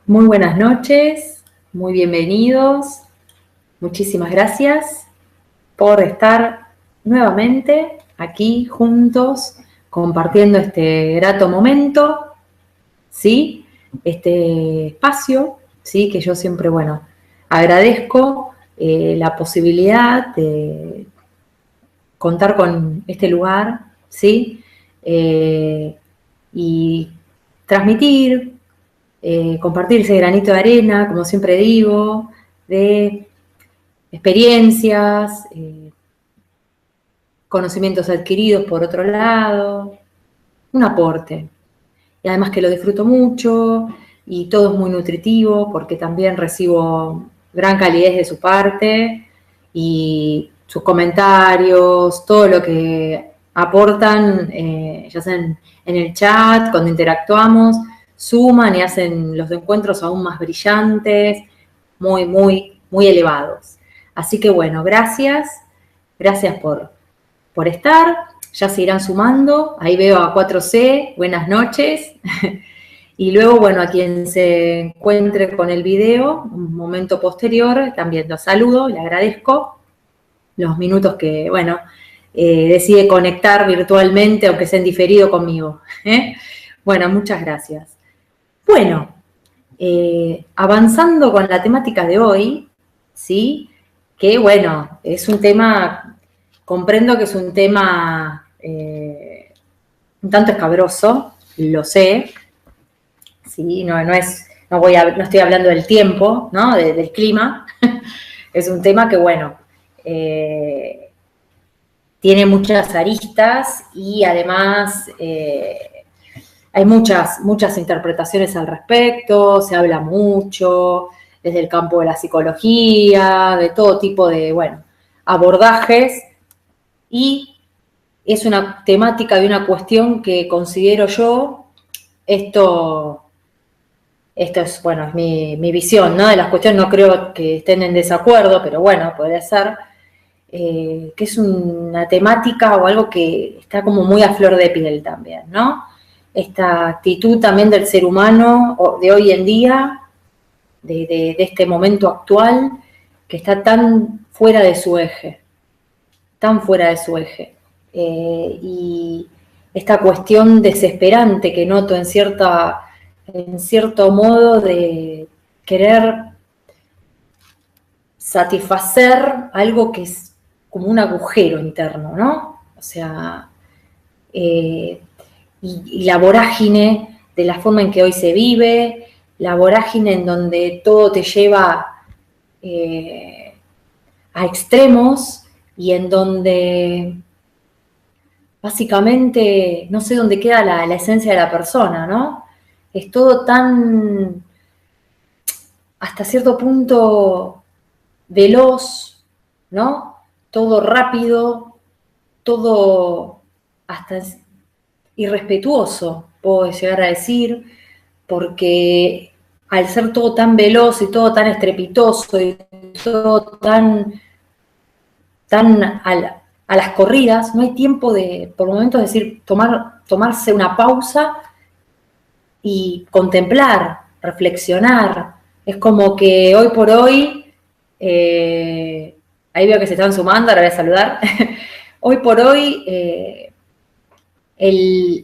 Muy buenas noches, muy bienvenidos. Muchísimas gracias por estar nuevamente aquí juntos compartiendo este grato momento, ¿sí? Este espacio, ¿sí? Que yo siempre, agradezco la posibilidad de contar con este lugar, ¿sí? Y transmitir, compartir ese granito de arena, como siempre digo, de experiencias, conocimientos adquiridos por otro lado, un aporte. Y además que lo disfruto mucho y todo es muy nutritivo porque también recibo gran calidez de su parte y sus comentarios, todo lo que aportan, ya sea en el chat, cuando interactuamos, suman y hacen los encuentros aún más brillantes, muy, muy, muy elevados. Así que bueno, gracias por estar, ya se irán sumando, ahí veo a 4C, buenas noches, y luego, bueno, a quien se encuentre con el video, un momento posterior, también los saludo, le agradezco los minutos que, decide conectar virtualmente, aunque sea en diferido conmigo. Bueno, muchas gracias. Bueno, avanzando con la temática de hoy, ¿sí? Que, bueno, es un tema, comprendo que es un tema un tanto escabroso, lo sé, ¿sí? No estoy hablando del tiempo, ¿no? Del clima. Es un tema que, tiene muchas aristas y además hay muchas interpretaciones al respecto, se habla mucho desde el campo de la psicología, de todo tipo de, abordajes, y es una temática de una cuestión que considero yo, esto es, es mi visión, ¿no? De las cuestiones, no creo que estén en desacuerdo, pero bueno, puede ser, que es una temática o algo que está como muy a flor de piel también, ¿no? Esta actitud también del ser humano de hoy en día, de este momento actual, que está tan fuera de su eje, y esta cuestión desesperante que noto en cierto modo de querer satisfacer algo que es como un agujero interno, ¿no? O sea, y la vorágine de la forma en que hoy se vive, la vorágine en donde todo te lleva a extremos y en donde básicamente no sé dónde queda la esencia de la persona, ¿no? Es todo tan, hasta cierto punto, veloz, ¿no? Todo rápido, todo hasta irrespetuoso, puedo llegar a decir, porque al ser todo tan veloz y todo tan estrepitoso y todo tan a las corridas, no hay tiempo de, por momentos, decir, tomarse una pausa y contemplar, reflexionar. Es como que hoy por hoy, ahí veo que se están sumando, ahora voy a saludar. Hoy por hoy,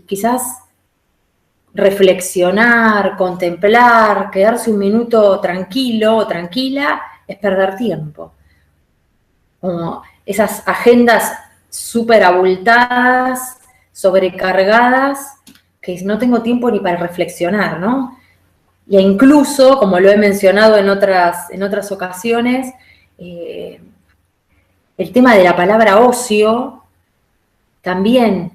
quizás reflexionar, contemplar, quedarse un minuto tranquilo o tranquila, es perder tiempo. Como esas agendas súper abultadas, sobrecargadas, que no tengo tiempo ni para reflexionar, ¿no? E incluso, como lo he mencionado en otras ocasiones, el tema de la palabra ocio, también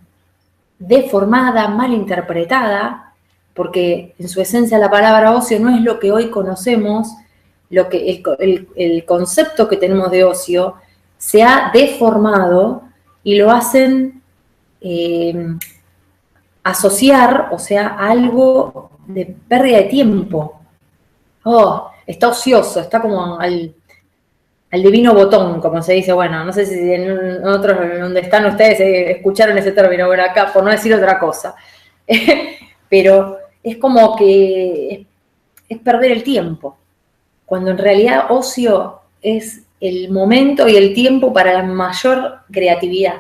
deformada, mal interpretada, porque en su esencia la palabra ocio no es lo que hoy conocemos, lo que el concepto que tenemos de ocio se ha deformado y lo hacen asociar, o sea, a algo de pérdida de tiempo. Oh, está ocioso, está como al divino botón, como se dice. Bueno, no sé si en otros donde están ustedes escucharon ese término, bueno, acá, por no decir otra cosa. Pero es como que es perder el tiempo, cuando en realidad ocio es el momento y el tiempo para la mayor creatividad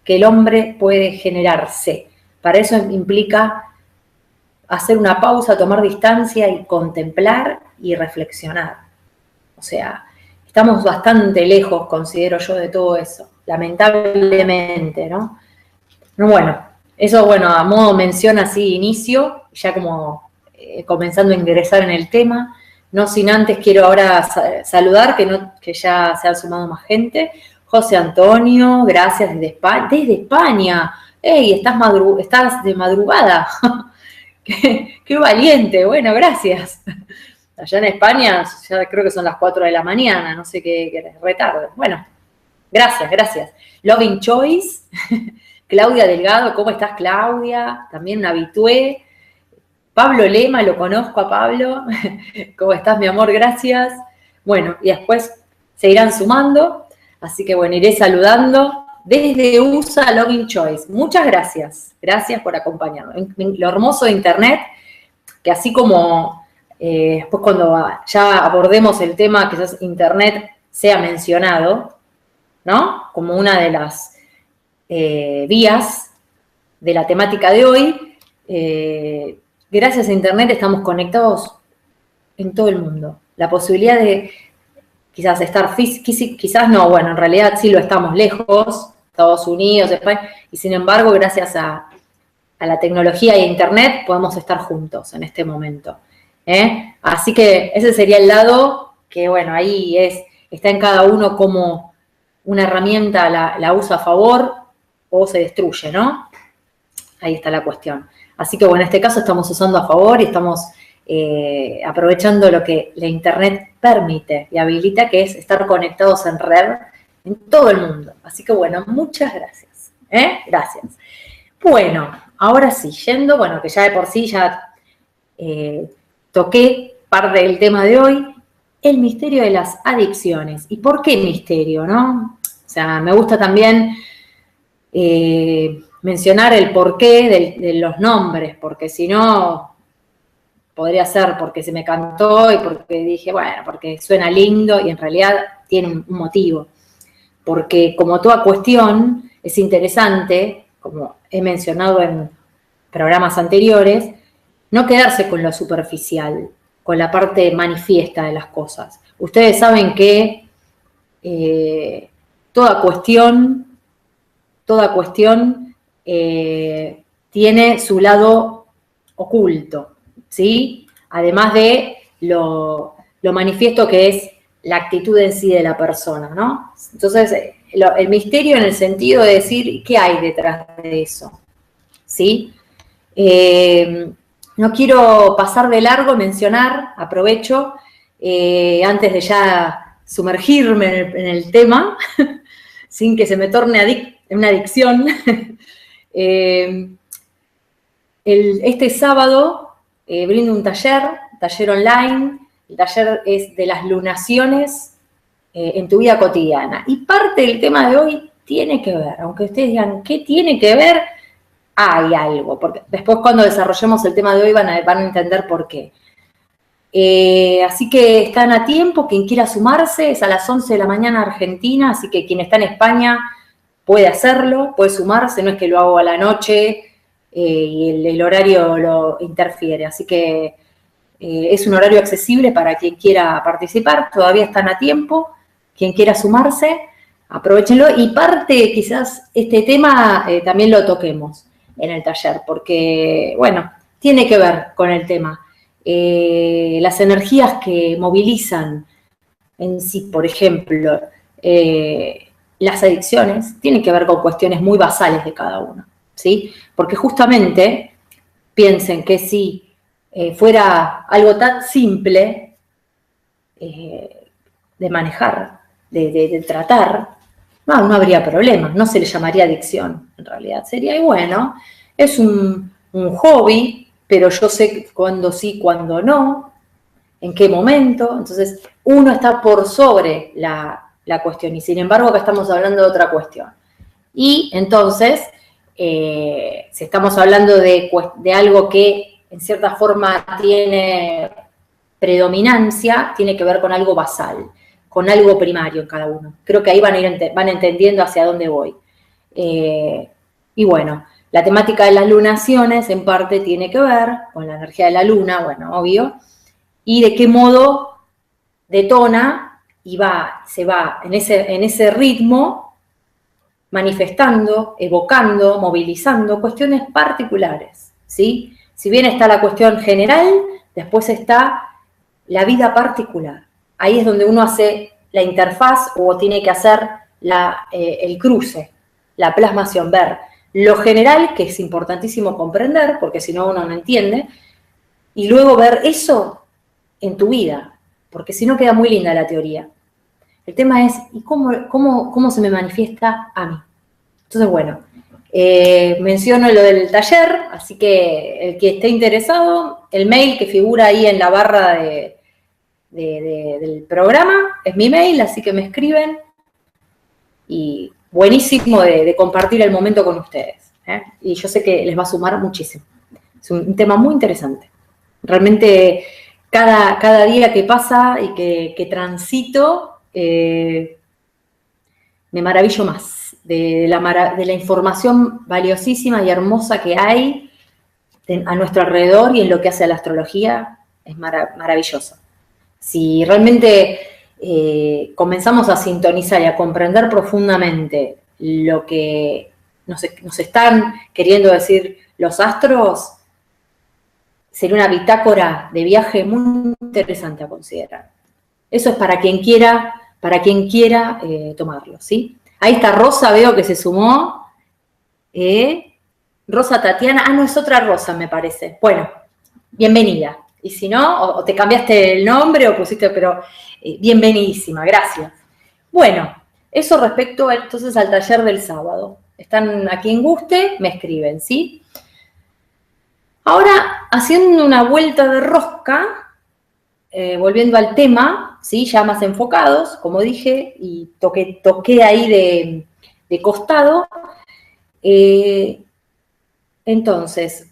que el hombre puede generarse. Para eso implica hacer una pausa, tomar distancia y contemplar y reflexionar. O sea, estamos bastante lejos, considero yo, de todo eso, lamentablemente, ¿no? Bueno, eso, bueno, a modo mención así, inicio, ya como comenzando a ingresar en el tema, no sin antes quiero ahora saludar, que ya se ha sumado más gente. José Antonio, gracias desde España. Desde España. ¡Ey, estás de madrugada! qué valiente! Bueno, gracias. Allá en España ya creo que son las 4 de la mañana, no sé qué retardo. Bueno, gracias. Loving Choice, Claudia Delgado, ¿cómo estás, Claudia? También una habitué. Pablo Lema, lo conozco a Pablo. ¿Cómo estás, mi amor? Gracias. Bueno, y después se irán sumando. Así que, bueno, iré saludando desde USA Loving Choice. Muchas gracias. Gracias por acompañarnos. Lo hermoso de Internet, que así como después cuando ya abordemos el tema, quizás Internet sea mencionado, ¿no? Como una de las vías de la temática de hoy. Gracias a Internet estamos conectados en todo el mundo. La posibilidad de quizás estar quizás no, bueno, en realidad sí lo estamos lejos, Estados Unidos, España, y sin embargo, gracias a la tecnología y a Internet podemos estar juntos en este momento. Así que ese sería el lado que, bueno, ahí está en cada uno como una herramienta la usa a favor o se destruye, ¿no? Ahí está la cuestión. Así que, bueno, en este caso estamos usando a favor y estamos aprovechando lo que la Internet permite y habilita, que es estar conectados en red en todo el mundo. Así que, bueno, muchas gracias. Gracias. Bueno, ahora sí, yendo, bueno, que ya de por sí ya toqué parte del tema de hoy, el misterio de las adicciones. ¿Y por qué misterio, no? O sea, me gusta también mencionar el porqué de los nombres, porque si no, podría ser porque se me cantó y porque dije, bueno, porque suena lindo y en realidad tiene un motivo. Porque como toda cuestión, es interesante, como he mencionado en programas anteriores, no quedarse con lo superficial, con la parte manifiesta de las cosas. Ustedes saben que toda cuestión tiene su lado oculto, ¿sí? Además de lo manifiesto que es la actitud en sí de la persona, ¿no? Entonces, el misterio en el sentido de decir, ¿qué hay detrás de eso? ¿Sí? No quiero pasar de largo, mencionar, aprovecho, antes de ya sumergirme en el tema, sin que se me torne una adicción. Este sábado brindo un taller online. El taller es de las lunaciones en tu vida cotidiana. Y parte del tema de hoy tiene que ver, aunque ustedes digan, ¿qué tiene que ver? Hay algo, porque después cuando desarrollemos el tema de hoy van a entender por qué. Así que están a tiempo, quien quiera sumarse, es a las 11 de la mañana Argentina, así que quien está en España puede hacerlo, puede sumarse, no es que lo hago a la noche y el horario lo interfiere, así que es un horario accesible para quien quiera participar, todavía están a tiempo, quien quiera sumarse, aprovechenlo y parte quizás este tema también lo toquemos en el taller, porque, bueno, tiene que ver con el tema. Las energías que movilizan en sí, por ejemplo, las adicciones, tienen que ver con cuestiones muy basales de cada uno, ¿sí? Porque justamente piensen que si fuera algo tan simple de manejar, de tratar, no habría problema, no se le llamaría adicción, en realidad. Sería, y bueno, es un hobby, pero yo sé cuándo sí, cuándo no, en qué momento. Entonces, uno está por sobre la cuestión, y sin embargo acá estamos hablando de otra cuestión. Y entonces, si estamos hablando de algo que en cierta forma tiene predominancia tiene que ver con algo basal, con algo primario en cada uno. Creo que ahí van entendiendo hacia dónde voy. Y bueno, la temática de las lunaciones en parte tiene que ver con la energía de la luna, bueno, obvio, y de qué modo detona y se va en ese ritmo manifestando, evocando, movilizando cuestiones particulares, ¿sí? Si bien está la cuestión general, después está la vida particular. Ahí es donde uno hace la interfaz o tiene que hacer el cruce, la plasmación, ver lo general, que es importantísimo comprender, porque si no uno no entiende, y luego ver eso en tu vida, porque si no queda muy linda la teoría. El tema es, ¿y cómo se me manifiesta a mí? Entonces, bueno, menciono lo del taller, así que el que esté interesado, el mail que figura ahí en la barra del programa es mi mail, así que me escriben. Y buenísimo de compartir el momento con ustedes, ¿eh? Y yo sé que les va a sumar muchísimo. Es un tema muy interesante. Realmente, cada día que pasa y que transito, me maravillo más de la información valiosísima y hermosa que hay a nuestro alrededor y en lo que hace a la astrología. Es maravilloso. Si realmente comenzamos a sintonizar y a comprender profundamente lo que nos están queriendo decir los astros, sería una bitácora de viaje muy interesante a considerar. Eso es para quien quiera tomarlo, ¿sí? Ahí está Rosa, veo que se sumó. Rosa Tatiana, no, es otra Rosa, me parece. Bueno, bienvenida. Y si no, o te cambiaste el nombre o pusiste, pero bienvenidísima, gracias. Bueno, eso respecto entonces al taller del sábado. Están a quien guste, me escriben, ¿sí? Ahora, haciendo una vuelta de rosca, volviendo al tema, ¿sí? Ya más enfocados, como dije, y toqué ahí de costado. Entonces,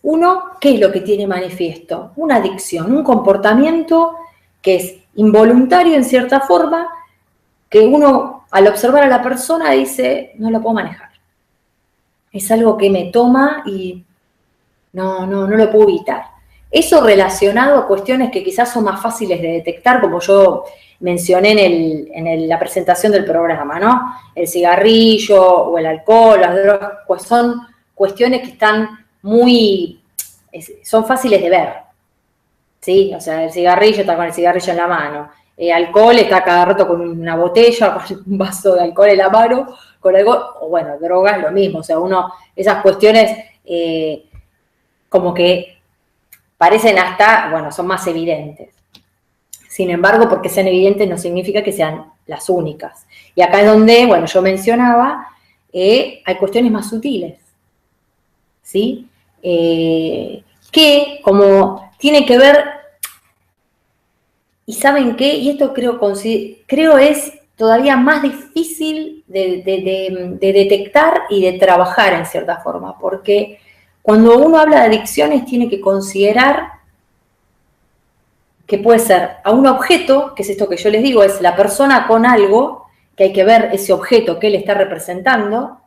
¿qué es lo que tiene manifiesto? Una adicción, un comportamiento que es involuntario en cierta forma, que uno al observar a la persona dice, no lo puedo manejar. Es algo que me toma y no lo puedo evitar. Eso relacionado a cuestiones que quizás son más fáciles de detectar, como yo mencioné en la presentación del programa, ¿no? El cigarrillo o el alcohol, las drogas, pues son cuestiones que están son fáciles de ver, ¿sí? O sea, el cigarrillo está con el cigarrillo en la mano, el alcohol está cada rato con una botella, con un vaso de alcohol en la mano, con algo, o bueno, drogas lo mismo, o sea, esas cuestiones como que parecen son más evidentes. Sin embargo, porque sean evidentes no significa que sean las únicas. Y acá es donde, bueno, yo mencionaba, hay cuestiones más sutiles, ¿sí? Que como tiene que ver, y ¿saben qué? Y esto creo es todavía más difícil de detectar y de trabajar en cierta forma, porque cuando uno habla de adicciones tiene que considerar que puede ser a un objeto, que es esto que yo les digo, es la persona con algo, que hay que ver ese objeto, qué le está representando.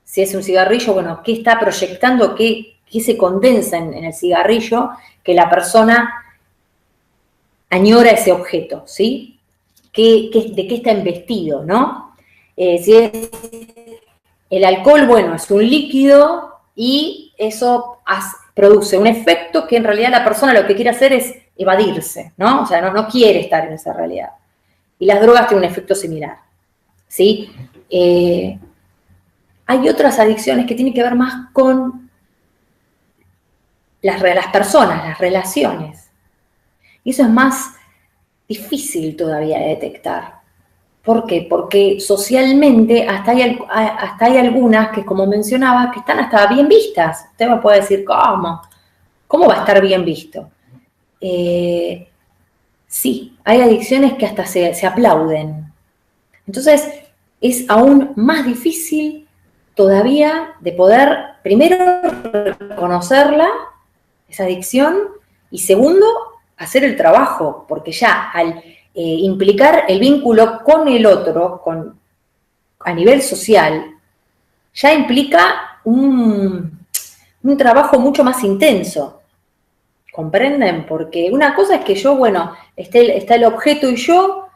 Si es un cigarrillo, bueno, qué está proyectando, qué se condensa en el cigarrillo, que la persona añora ese objeto, ¿sí? ¿De qué está investido, no? Si es el alcohol, bueno, es un líquido y eso produce un efecto que en realidad la persona lo que quiere hacer es evadirse, ¿no? O sea, no quiere estar en esa realidad. Y las drogas tienen un efecto similar, ¿sí? Hay otras adicciones que tienen que ver más con las personas, las relaciones. Y eso es más difícil todavía de detectar. ¿Por qué? Porque socialmente hasta hay algunas que, como mencionaba, que están hasta bien vistas. Usted me puede decir, ¿cómo? ¿Cómo va a estar bien visto? Sí, hay adicciones que hasta se aplauden. Entonces, es aún más difícil todavía de poder, primero, reconocerla, esa adicción, y segundo, hacer el trabajo, porque ya al implicar el vínculo con el otro, a nivel social, ya implica un trabajo mucho más intenso. ¿Comprenden? Porque una cosa es que yo, bueno, está el objeto y yo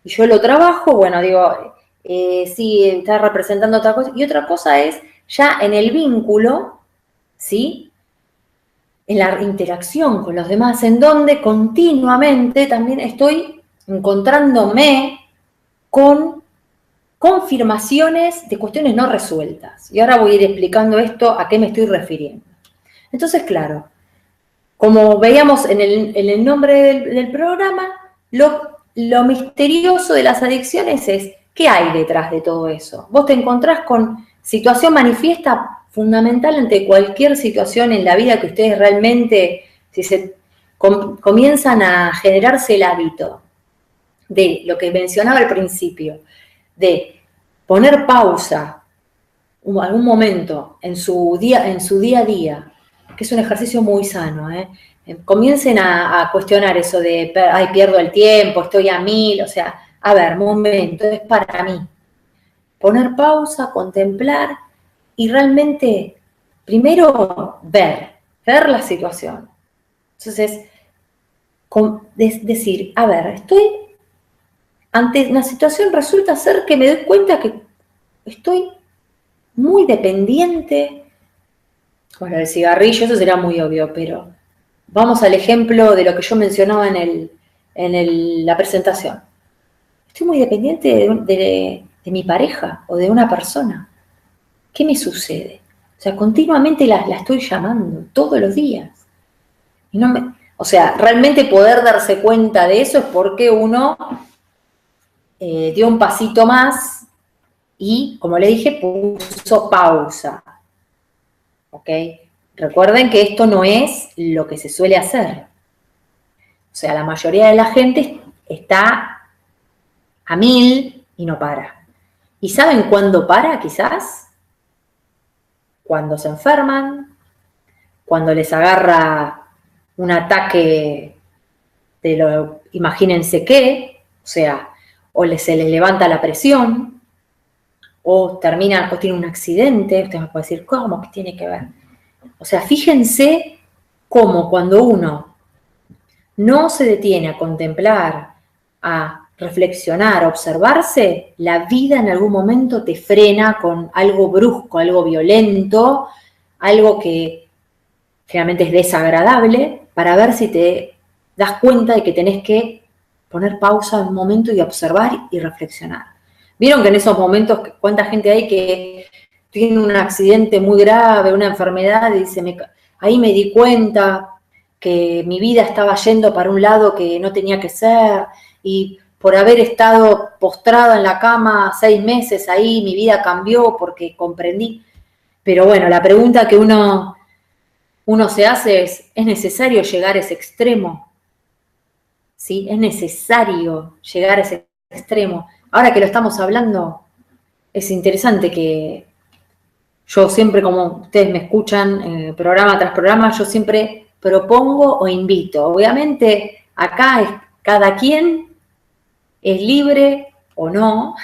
lo trabajo, bueno, digo, sí, está representando otra cosa, y otra cosa es ya en el vínculo, ¿sí? En la interacción con los demás, en donde continuamente también estoy encontrándome con confirmaciones de cuestiones no resueltas. Y ahora voy a ir explicando esto, a qué me estoy refiriendo. Entonces, claro, como veíamos en el nombre del programa, lo misterioso de las adicciones es, ¿qué hay detrás de todo eso? Vos te encontrás con situación manifiesta fundamental ante cualquier situación en la vida que ustedes realmente, si se comienzan a generarse el hábito de lo que mencionaba al principio, de poner pausa algún momento en su día a día, que es un ejercicio muy sano, comiencen a cuestionar eso de, ay, pierdo el tiempo, estoy a 1000, o sea, a ver, momento, es para mí. Poner pausa, contemplar y realmente, primero, ver la situación. Entonces, decir, a ver, estoy ante una situación, resulta ser que me doy cuenta que estoy muy dependiente. Bueno, el cigarrillo, eso será muy obvio, pero vamos al ejemplo de lo que yo mencionaba en la presentación. Estoy muy dependiente de mi pareja o de una persona. ¿Qué me sucede? O sea, continuamente la estoy llamando, todos los días. Y o sea, realmente poder darse cuenta de eso es porque uno dio un pasito más y, como le dije, puso pausa. ¿Ok? Recuerden que esto no es lo que se suele hacer. O sea, la mayoría de la gente está a 1000 y no para. ¿Y saben cuándo para, quizás? Cuando se enferman, cuando les agarra un ataque imagínense qué, o sea, se les levanta la presión, o tienen un accidente. Usted me puede decir, ¿cómo? ¿Qué tiene que ver? O sea, fíjense cómo cuando uno no se detiene a contemplar, a reflexionar, a observarse, la vida en algún momento te frena con algo brusco, algo violento, algo que generalmente es desagradable, para ver si te das cuenta de que tenés que poner pausa un momento y observar y reflexionar. Vieron que en esos momentos, cuánta gente hay que tiene un accidente muy grave, una enfermedad, y dice, ahí me di cuenta que mi vida estaba yendo para un lado que no tenía que ser, y por haber estado postrada en la cama 6 meses ahí, mi vida cambió porque comprendí. Pero bueno, la pregunta que uno se hace ¿es necesario llegar a ese extremo? ¿Sí? ¿Es necesario llegar a ese extremo? Ahora que lo estamos hablando, es interesante que yo siempre, como ustedes me escuchan, programa tras programa, yo siempre propongo o invito. Obviamente, acá cada quien es libre o no,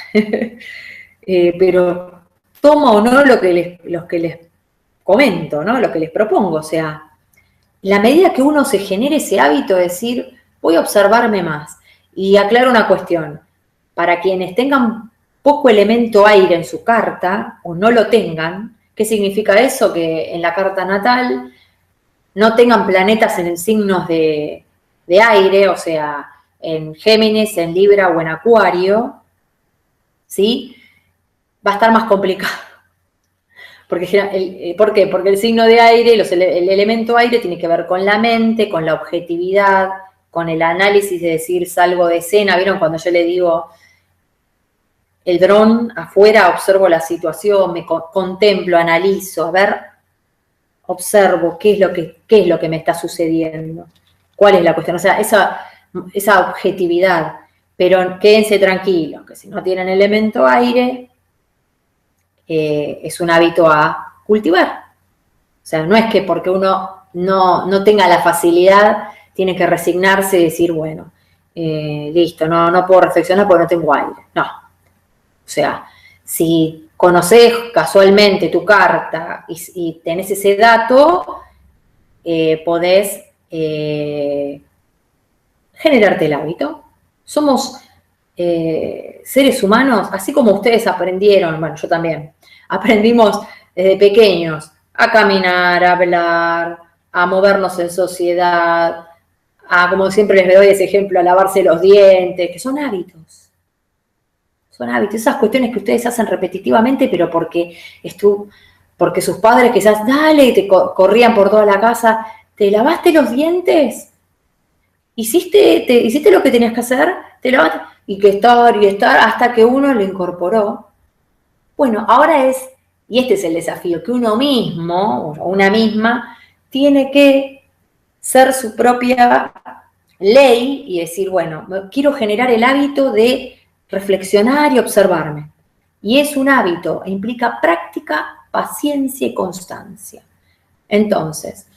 pero toma o no lo que les comento, ¿no? Lo que les propongo. O sea, la medida que uno se genere ese hábito de decir, voy a observarme más. Y aclaro una cuestión, para quienes tengan poco elemento aire en su carta, o no lo tengan, ¿qué significa eso? Que en la carta natal no tengan planetas en signos de aire, o sea, en Géminis, en Libra o en Acuario, ¿sí? Va a estar más complicado. ¿Por qué? Porque el signo de aire, el elemento aire tiene que ver con la mente, con la objetividad, con el análisis de decir salgo de escena. ¿Vieron cuando yo le digo el dron afuera, observo la situación, me contemplo, analizo, a ver, observo qué es lo que me está sucediendo? ¿Cuál es la cuestión? O sea, esa objetividad. Pero quédense tranquilos, que si no tienen elemento aire, es un hábito a cultivar. O sea, no es que porque uno no tenga la facilidad tiene que resignarse y decir, bueno, listo, no puedo reflexionar porque no tengo aire. No. O sea, si conoces casualmente tu carta y tenés ese dato, podés generarte el hábito. Somos seres humanos, así como ustedes aprendieron, bueno, yo también, aprendimos desde pequeños a caminar, a hablar, a movernos en sociedad, a, como siempre les doy ese ejemplo, a lavarse los dientes, que son hábitos. Son hábitos, esas cuestiones que ustedes hacen repetitivamente, pero porque sus padres quizás, dale, te corrían por toda la casa, ¿te lavaste los dientes? ¿Hiciste lo que tenías que hacer? ¿Te lavaste? Y que estar, hasta que uno lo incorporó. Bueno, ahora y este es el desafío, que uno mismo, o una misma, tiene que ser su propia ley y decir, bueno, quiero generar el hábito de reflexionar y observarme. Y es un hábito, e implica práctica, paciencia y constancia. Entonces,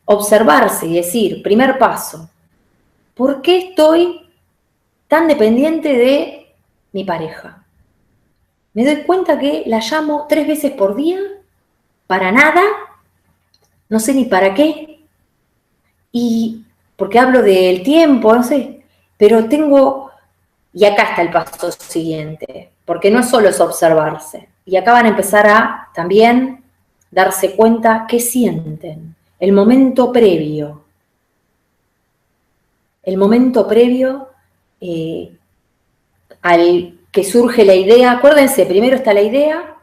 observarse y decir, primer paso, ¿por qué estoy tan dependiente de mi pareja? Me doy cuenta que la llamo 3 veces por día, para nada, no sé ni para qué, y porque hablo del tiempo, no sé, pero y acá está el paso siguiente, porque no solo es observarse, y acá van a empezar a también darse cuenta qué sienten, el momento previo al que surge la idea. Acuérdense, primero está la idea,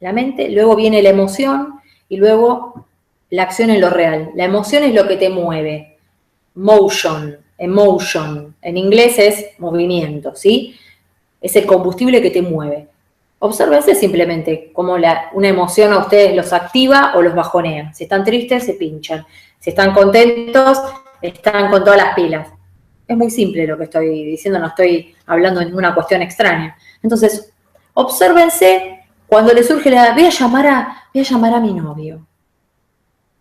la mente, luego viene la emoción y luego la acción en lo real. La emoción es lo que te mueve. Motion, emotion, en inglés es movimiento, ¿sí? Es el combustible que te mueve. Obsérvense simplemente cómo una emoción a ustedes los activa o los bajonea. Si están tristes, se pinchan. Si están contentos, están con todas las pilas. Es muy simple lo que estoy diciendo, no estoy hablando de ninguna cuestión extraña. Entonces, obsérvense cuando le surge la idea, voy a llamar a mi novio.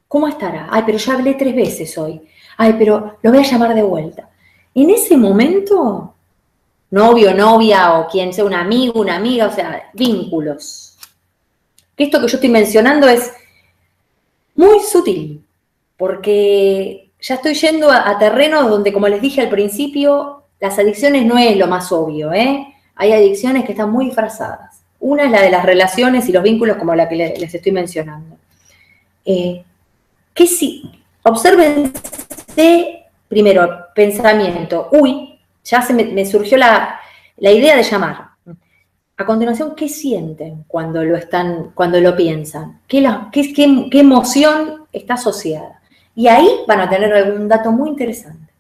¿Cómo estará? Ay, pero ya hablé 3 veces hoy. Ay, pero lo voy a llamar de vuelta. En ese momento, novio, novia o quien sea un amigo, una amiga, o sea, vínculos. Que esto que yo estoy mencionando es muy sutil, porque ya estoy yendo a terrenos donde, como les dije al principio, las adicciones no es lo más obvio, ¿eh? Hay adicciones que están muy disfrazadas. Una es la de las relaciones y los vínculos, como la que les estoy mencionando. Obsérvense primero, pensamiento. Uy, ya me surgió la idea de llamar. A continuación, ¿qué sienten cuando lo piensan? ¿Qué emoción está asociada? Y ahí van a tener algún dato muy interesante.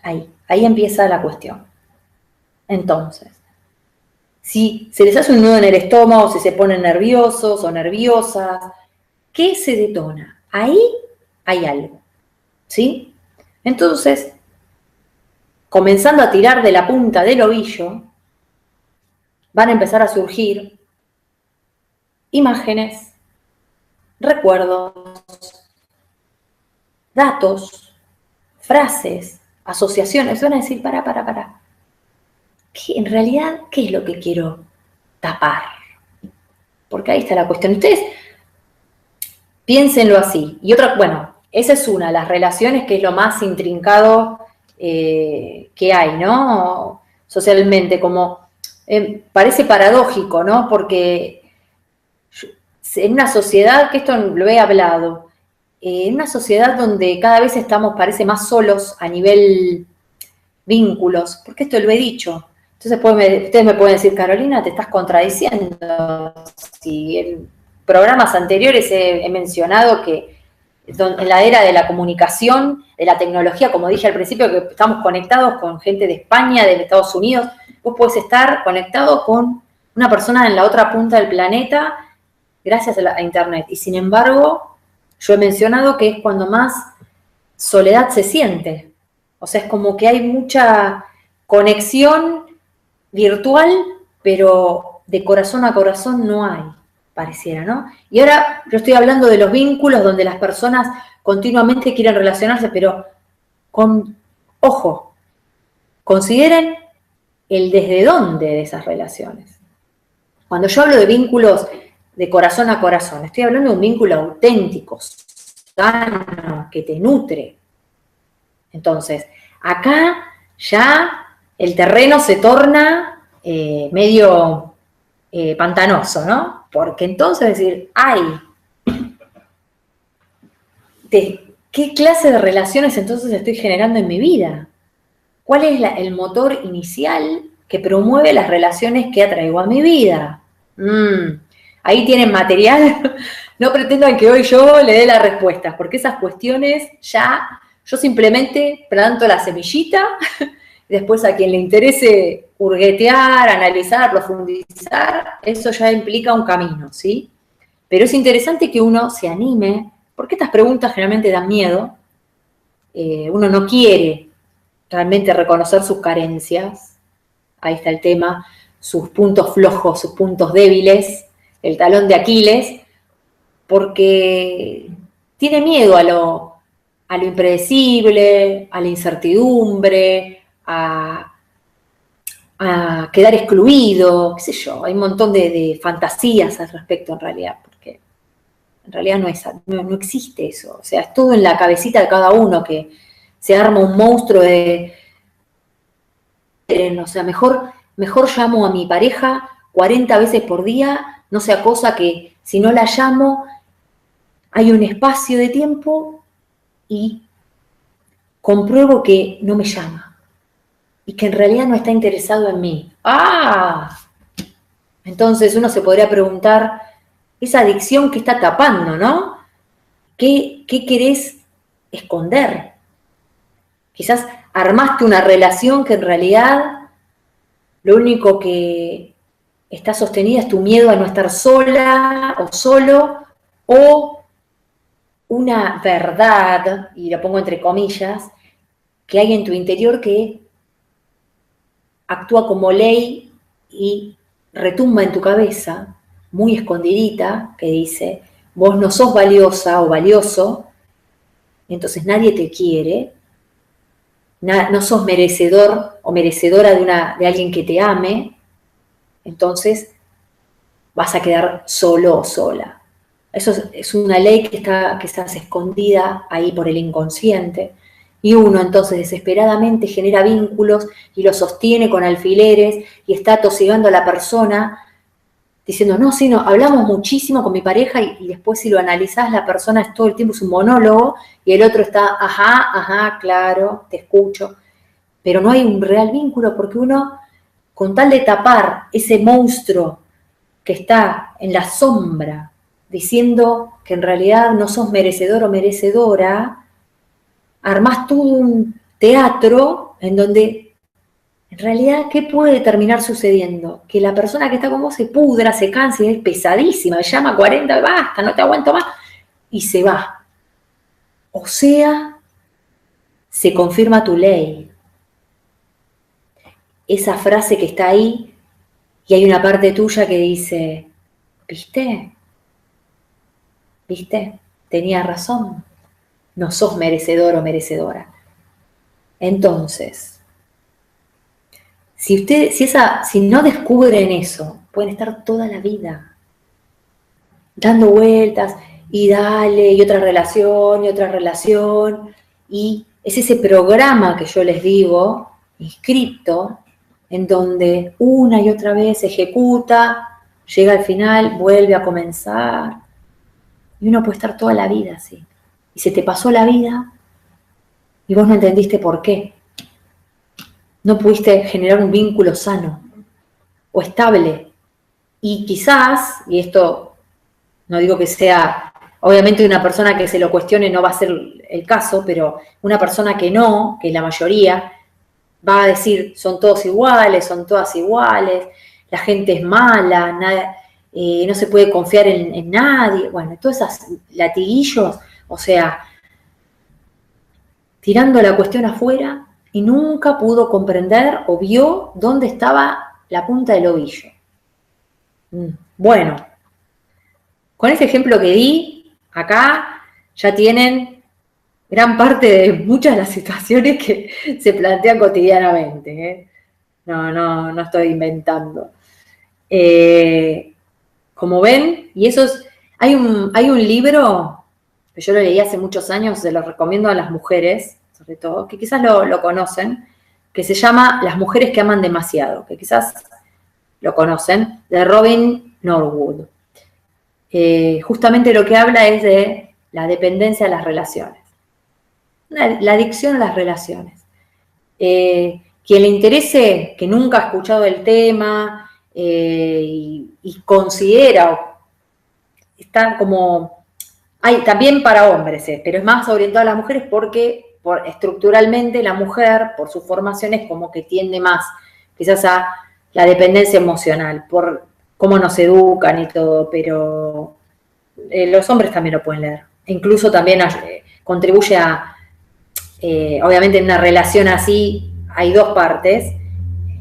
Ahí empieza la cuestión. Entonces, si se les hace un nudo en el estómago, si se ponen nerviosos o nerviosas, ¿qué se detona? Ahí hay algo, ¿sí? Entonces, comenzando a tirar de la punta del ovillo, van a empezar a surgir imágenes, recuerdos, datos, frases, asociaciones. Van a decir, para. En realidad, ¿qué es lo que quiero tapar? Porque ahí está la cuestión. Ustedes piénsenlo así. Y otra, bueno, esa es una, las relaciones, que es lo más intrincado que hay, ¿no? Socialmente, como parece paradójico, ¿no? Porque en una sociedad, que esto lo he hablado, en una sociedad donde cada vez parece más solos a nivel vínculos, porque esto lo he dicho. Entonces ustedes me pueden decir, Carolina, te estás contradiciendo. Si en programas anteriores he mencionado que en la era de la comunicación, de la tecnología, como dije al principio, que estamos conectados con gente de España, de Estados Unidos, vos podés estar conectado con una persona en la otra punta del planeta gracias a Internet. Y sin embargo, yo he mencionado que es cuando más soledad se siente. O sea, es como que hay mucha conexión virtual, pero de corazón a corazón no hay. pareciera, ¿no? Y ahora yo estoy hablando de los vínculos donde las personas continuamente quieren relacionarse, pero ojo, consideren el desde dónde de esas relaciones. Cuando yo hablo de vínculos de corazón a corazón, estoy hablando de un vínculo auténtico, sano, que te nutre. Entonces, acá ya el terreno se torna medio pantanoso, ¿no? Porque entonces decir, ay, ¿qué clase de relaciones entonces estoy generando en mi vida? ¿Cuál es el motor inicial que promueve las relaciones que atraigo a mi vida? Ahí tienen material. No pretendan que hoy yo le dé las respuestas, porque esas cuestiones ya, yo simplemente planto la semillita, después a quien le interese hurguetear, analizar, profundizar, eso ya implica un camino, ¿sí? Pero es interesante que uno se anime, porque estas preguntas generalmente dan miedo, uno no quiere realmente reconocer sus carencias, ahí está el tema, sus puntos flojos, sus puntos débiles, el talón de Aquiles, porque tiene miedo a lo impredecible, a la incertidumbre, a quedar excluido, qué sé yo, hay un montón de fantasías al respecto en realidad, porque en realidad no existe eso, o sea, es todo en la cabecita de cada uno que se arma un monstruo o sea, mejor llamo a mi pareja 40 veces por día, no sea cosa que si no la llamo hay un espacio de tiempo y compruebo que no me llama y que en realidad no está interesado en mí. ¡Ah! Entonces uno se podría preguntar, esa adicción que está tapando, ¿no? ¿Qué querés esconder? Quizás armaste una relación que en realidad lo único que está sostenida es tu miedo a no estar sola o solo, o una verdad, y lo pongo entre comillas, que hay en tu interior que actúa como ley y retumba en tu cabeza, muy escondidita, que dice, vos no sos valiosa o valioso, entonces nadie te quiere, no sos merecedor o merecedora de alguien que te ame, entonces vas a quedar solo o sola. Eso es una ley que está escondida ahí por el inconsciente, y uno entonces desesperadamente genera vínculos y los sostiene con alfileres y está atosigando a la persona diciendo, no, sí, no, hablamos muchísimo con mi pareja y después si lo analizás la persona es todo el tiempo un monólogo y el otro está, ajá, claro, te escucho, pero no hay un real vínculo porque uno, con tal de tapar ese monstruo que está en la sombra, diciendo que en realidad no sos merecedor o merecedora, armás todo un teatro en donde, en realidad, ¿qué puede terminar sucediendo? Que la persona que está con vos se pudra, se canse, es pesadísima, me llama 40, basta, no te aguanto más, y se va. O sea, se confirma tu ley. Esa frase que está ahí, y hay una parte tuya que dice, ¿viste? Tenía razón. No sos merecedor o merecedora. Entonces, si no descubren eso, pueden estar toda la vida dando vueltas y dale, y otra relación, y es ese programa que yo les digo, inscripto, en donde una y otra vez se ejecuta, llega al final, vuelve a comenzar, y uno puede estar toda la vida así. Y se te pasó la vida y vos no entendiste por qué. No pudiste generar un vínculo sano o estable. Y quizás, y esto no digo que sea, obviamente una persona que se lo cuestione no va a ser el caso, pero una persona que no, que la mayoría, va a decir, son todos iguales, son todas iguales, la gente es mala, no se puede confiar en nadie. Bueno, todos esos latiguillos, o sea, tirando la cuestión afuera y nunca pudo comprender o vio dónde estaba la punta del ovillo. Bueno, con ese ejemplo que di, acá ya tienen gran parte de muchas de las situaciones que se plantean cotidianamente, ¿eh? No estoy inventando. Como ven, y hay un libro que yo lo leí hace muchos años, se lo recomiendo a las mujeres, sobre todo, que quizás lo conocen, que se llama Las mujeres que aman demasiado, que quizás lo conocen, de Robin Norwood. Justamente lo que habla es de la dependencia de las relaciones, la adicción a las relaciones. Quien le interese, que nunca ha escuchado el tema y considera, está como, hay también para hombres, pero es más orientado a las mujeres porque estructuralmente la mujer, por su formación, es como que tiende más quizás a la dependencia emocional, por cómo nos educan y todo, pero los hombres también lo pueden leer. Incluso también contribuye a, obviamente en una relación así hay dos partes,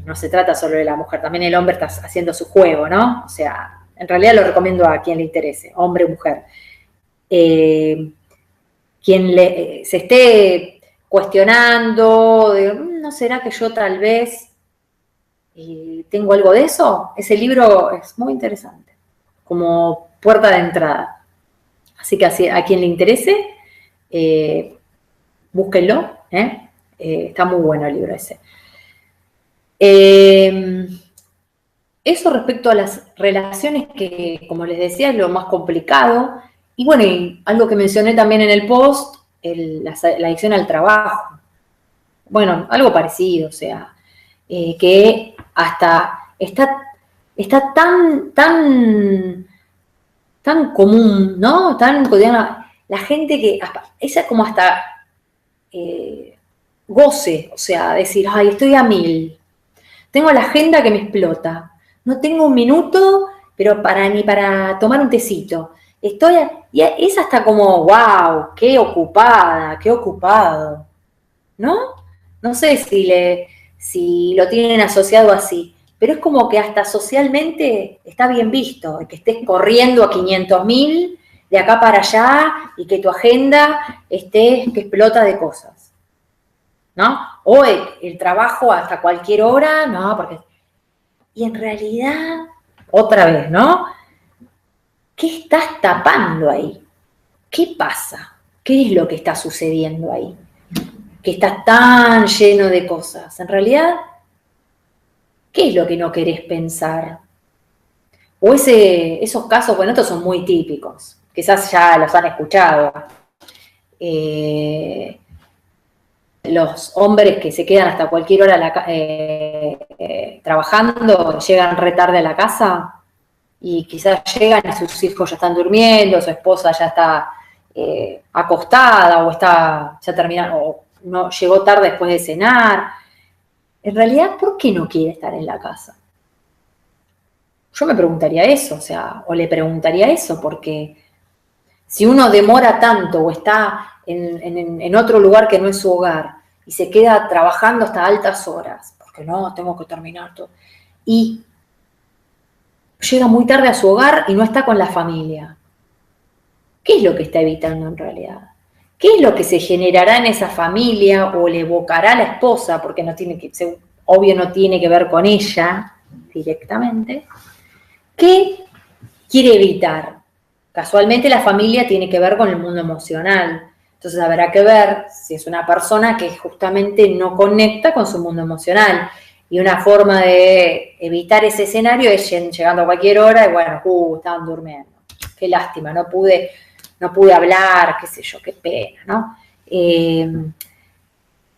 no se trata solo de la mujer, también el hombre está haciendo su juego, ¿no? O sea, en realidad lo recomiendo a quien le interese, hombre o mujer. Quien se esté cuestionando, ¿no será que yo tal vez tengo algo de eso? Ese libro es muy interesante, como puerta de entrada. Así que a quien le interese, búsquenlo, está muy bueno el libro ese. Eso respecto a las relaciones que, como les decía, es lo más complicado. Y bueno, y algo que mencioné también en el post, la adicción al trabajo. Bueno, algo parecido, o sea, que hasta está tan común, ¿no? Tan cotidiana. La gente que, esa es como hasta goce, o sea, decir, ay, estoy a 1000. Tengo la agenda que me explota. No tengo un minuto, pero ni para tomar un tecito. Y es hasta como, wow, qué ocupada, qué ocupado. ¿No? No sé si lo tienen asociado así, pero es como que hasta socialmente está bien visto, que estés corriendo a 500.000 de acá para allá y que tu agenda esté que explota de cosas, ¿no? O el trabajo hasta cualquier hora, no, porque... Y en realidad, otra vez, ¿no? ¿Qué estás tapando ahí? ¿Qué pasa? ¿Qué es lo que está sucediendo ahí? Que está tan lleno de cosas. En realidad, ¿qué es lo que no querés pensar? O esos casos, bueno, estos son muy típicos, quizás ya los han escuchado. Los hombres que se quedan hasta cualquier hora trabajando, llegan re tarde a la casa y quizás llegan y sus hijos ya están durmiendo, su esposa ya está acostada o está ya terminando, o no llegó tarde después de cenar. En realidad, ¿por qué no quiere estar en la casa? Yo me preguntaría eso, o le preguntaría eso, porque si uno demora tanto o está en otro lugar que no es su hogar y se queda trabajando hasta altas horas, porque no, tengo que terminar todo, y llega muy tarde a su hogar y no está con la familia, ¿qué es lo que está evitando en realidad? ¿Qué es lo que se generará en esa familia o le evocará a la esposa, porque obvio no tiene que ver con ella directamente? ¿Qué quiere evitar? Casualmente la familia tiene que ver con el mundo emocional. Entonces habrá que ver si es una persona que justamente no conecta con su mundo emocional. Y una forma de evitar ese escenario es llegando a cualquier hora y bueno, estaban durmiendo. Qué lástima, no pude hablar, qué sé yo, qué pena, ¿no?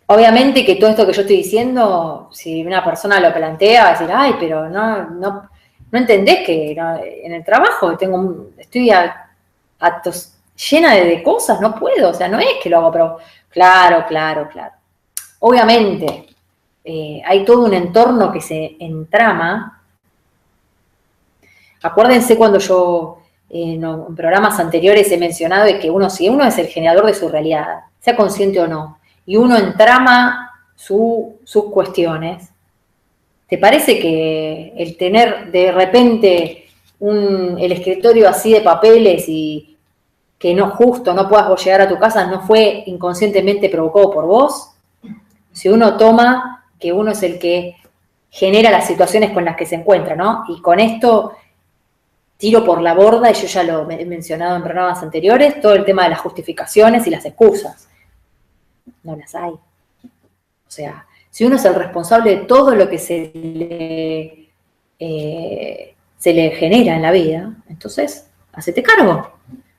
Obviamente que todo esto que yo estoy diciendo, si una persona lo plantea, va a decir, ay, pero no entendés que en el trabajo estoy llena de cosas, no puedo, o sea, no es que lo hago, pero claro. Obviamente, hay todo un entorno que se entrama. Acuérdense cuando yo en programas anteriores he mencionado de que si uno es el generador de su realidad, sea consciente o no, y uno entrama sus cuestiones, ¿te parece que el tener de repente el escritorio así de papeles y que no justo no puedas vos llegar a tu casa, no fue inconscientemente provocado por vos. Si uno toma que uno es el que genera las situaciones con las que se encuentra, ¿no? Y con esto tiro por la borda, y yo ya lo he mencionado en programas anteriores, todo el tema de las justificaciones y las excusas. No las hay. O sea, si uno es el responsable de todo lo que se le genera en la vida, entonces, hacete cargo.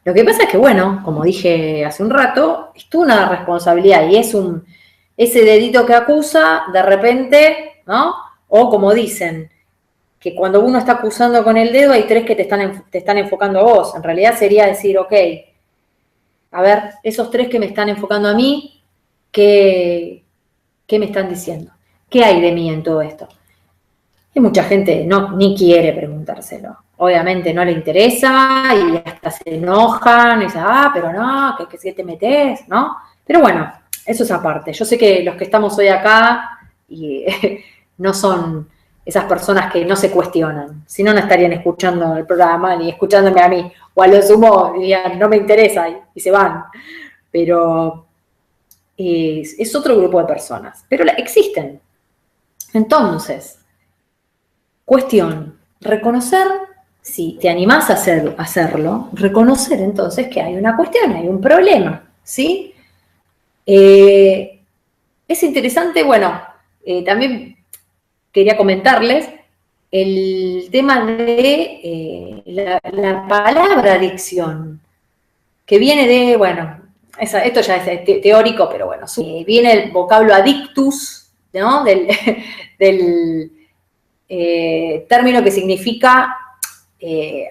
Lo que pasa es que, bueno, como dije hace un rato, es tú una responsabilidad y es ese dedito que acusa, de repente, ¿no? O como dicen, que cuando uno está acusando con el dedo hay tres que te están enfocando a vos. En realidad sería decir, ok, a ver, esos tres que me están enfocando a mí, ¿qué me están diciendo? ¿Qué hay de mí en todo esto? Y mucha gente ni quiere preguntárselo. Obviamente no le interesa y hasta se enojan y dicen, pero no, que te metés, ¿no? Pero bueno, eso es aparte. Yo sé que los que estamos hoy acá y no son esas personas que no se cuestionan. Si no, no estarían escuchando el programa ni escuchándome a mí. O a lo sumo dirían, no me interesa y se van. Pero es otro grupo de personas. Pero existen. Entonces, cuestión, reconocer, si te animás a hacerlo, reconocer entonces que hay una cuestión, hay un problema, ¿sí? Es interesante, bueno, también quería comentarles el tema de la palabra adicción, que viene de, bueno, esto ya es teórico, pero bueno, viene el vocablo adictus, ¿no? Del término que significa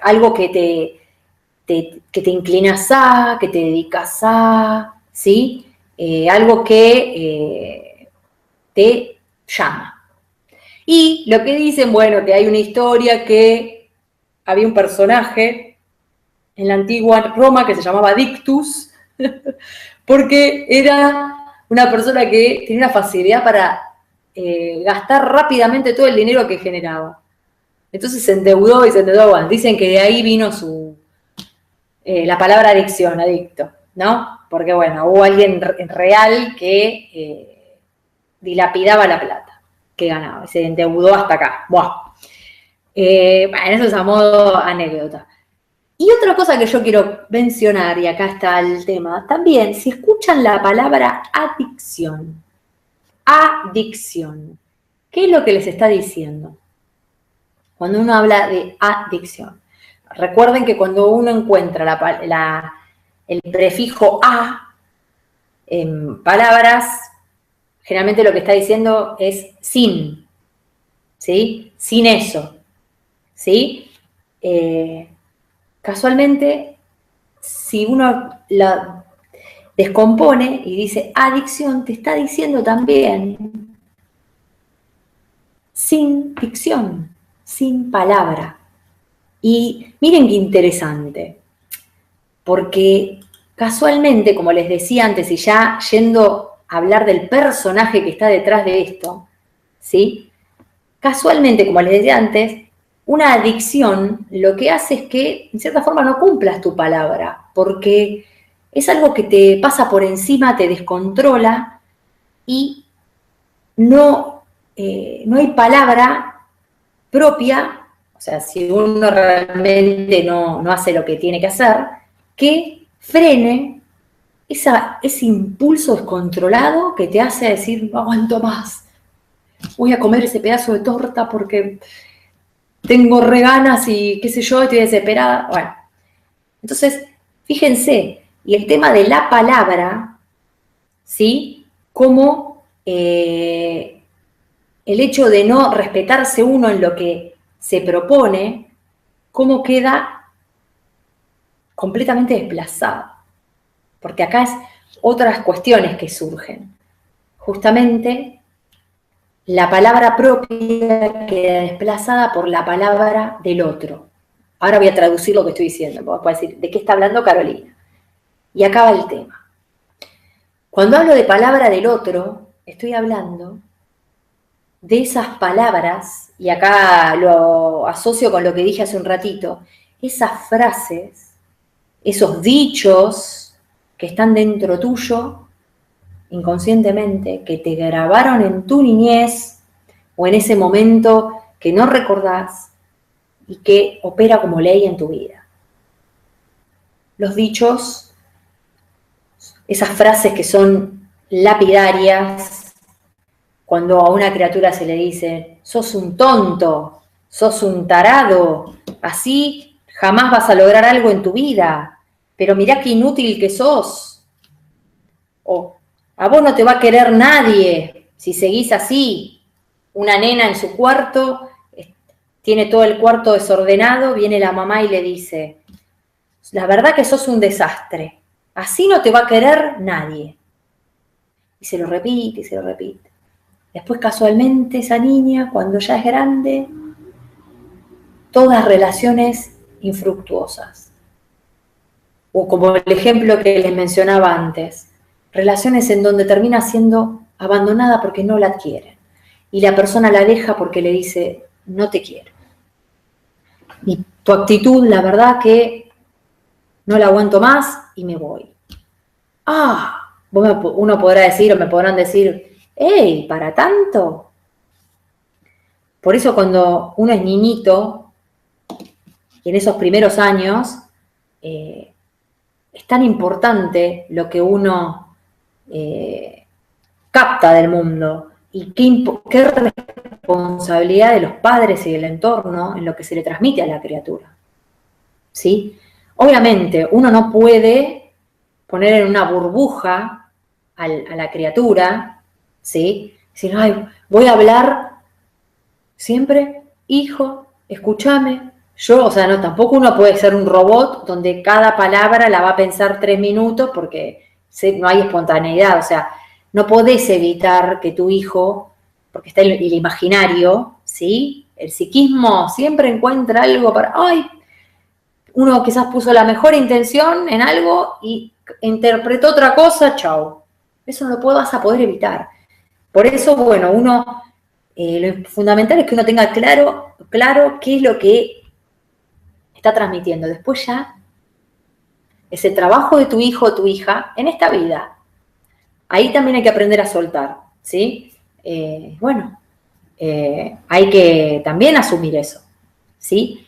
algo que te inclinas a, que te dedicas a, ¿sí? Algo que te llama. Y lo que dicen, bueno, que hay una historia que había un personaje en la antigua Roma que se llamaba Dictus, porque era una persona que tenía una facilidad para gastar rápidamente todo el dinero que generaba. Entonces se endeudó y se endeudó. Bueno, dicen que de ahí vino la palabra adicción, adicto, ¿no? Porque, bueno, hubo alguien real que dilapidaba la plata que ganaba, se endeudó hasta acá. Bueno, eso es a modo anécdota. Y otra cosa que yo quiero mencionar, y acá está el tema, también, si escuchan la palabra adicción, ¿qué es lo que les está diciendo? Cuando uno habla de adicción. Recuerden que cuando uno encuentra el prefijo a en palabras, generalmente lo que está diciendo es sin, ¿sí? Sin eso, ¿sí? Casualmente, si uno la descompone y dice adicción, te está diciendo también sin dicción, sin palabra. Y miren qué interesante, porque casualmente, como les decía antes, y ya yendo a hablar del personaje que está detrás de esto, ¿sí? Casualmente, como les decía antes, una adicción lo que hace es que, en cierta forma, no cumplas tu palabra, porque es algo que te pasa por encima, te descontrola y no hay palabra propia, o sea, si uno realmente no hace lo que tiene que hacer, que frene ese impulso descontrolado que te hace decir, no aguanto más, voy a comer ese pedazo de torta porque tengo re ganas y qué sé yo, estoy desesperada. Bueno, entonces, fíjense, y el tema de la palabra, ¿sí? Como el hecho de no respetarse uno en lo que se propone, cómo queda completamente desplazado. Porque acá es otras cuestiones que surgen. Justamente la palabra propia queda desplazada por la palabra del otro. Ahora voy a traducir lo que estoy diciendo. Vos podés decir, ¿de qué está hablando Carolina? Y acá va el tema. Cuando hablo de palabra del otro, estoy hablando de esas palabras, y acá lo asocio con lo que dije hace un ratito, esas frases, esos dichos que están dentro tuyo, inconscientemente, que te grabaron en tu niñez o en ese momento que no recordás y que opera como ley en tu vida. Los dichos, esas frases que son lapidarias, cuando a una criatura se le dice, sos un tonto, sos un tarado, así jamás vas a lograr algo en tu vida, pero mirá qué inútil que sos. O a vos no te va a querer nadie si seguís así. Una nena en su cuarto, tiene todo el cuarto desordenado, viene la mamá y le dice, la verdad que sos un desastre, así no te va a querer nadie. Y se lo repite y se lo repite. Después casualmente esa niña, cuando ya es grande, todas relaciones infructuosas. O como el ejemplo que les mencionaba antes, relaciones en donde termina siendo abandonada porque no la quieren. Y la persona la deja porque le dice, no te quiero. Y tu actitud, la verdad que no la aguanto más y me voy. Uno podrá decir o me podrán decir, ¡hey, para tanto! Por eso cuando uno es niñito, y en esos primeros años, es tan importante lo que uno capta del mundo y qué responsabilidad de los padres y del entorno en lo que se le transmite a la criatura. ¿Sí? Obviamente, uno no puede poner en una burbuja a la criatura, ¿sí? Decir, ay, voy a hablar siempre, hijo, escúchame. Yo, o sea, no, tampoco uno puede ser un robot donde cada palabra la va a pensar 3 minutos porque no hay espontaneidad. O sea, no podés evitar que tu hijo, porque está el imaginario, ¿sí? El psiquismo siempre encuentra algo para, ay, uno quizás puso la mejor intención en algo y interpretó otra cosa, chau. Eso no lo vas a poder evitar. Por eso, bueno, lo fundamental es que uno tenga claro qué es lo que está transmitiendo. Después ya, ese trabajo de tu hijo o tu hija en esta vida. Ahí también hay que aprender a soltar, ¿sí? Hay que también asumir eso, ¿sí?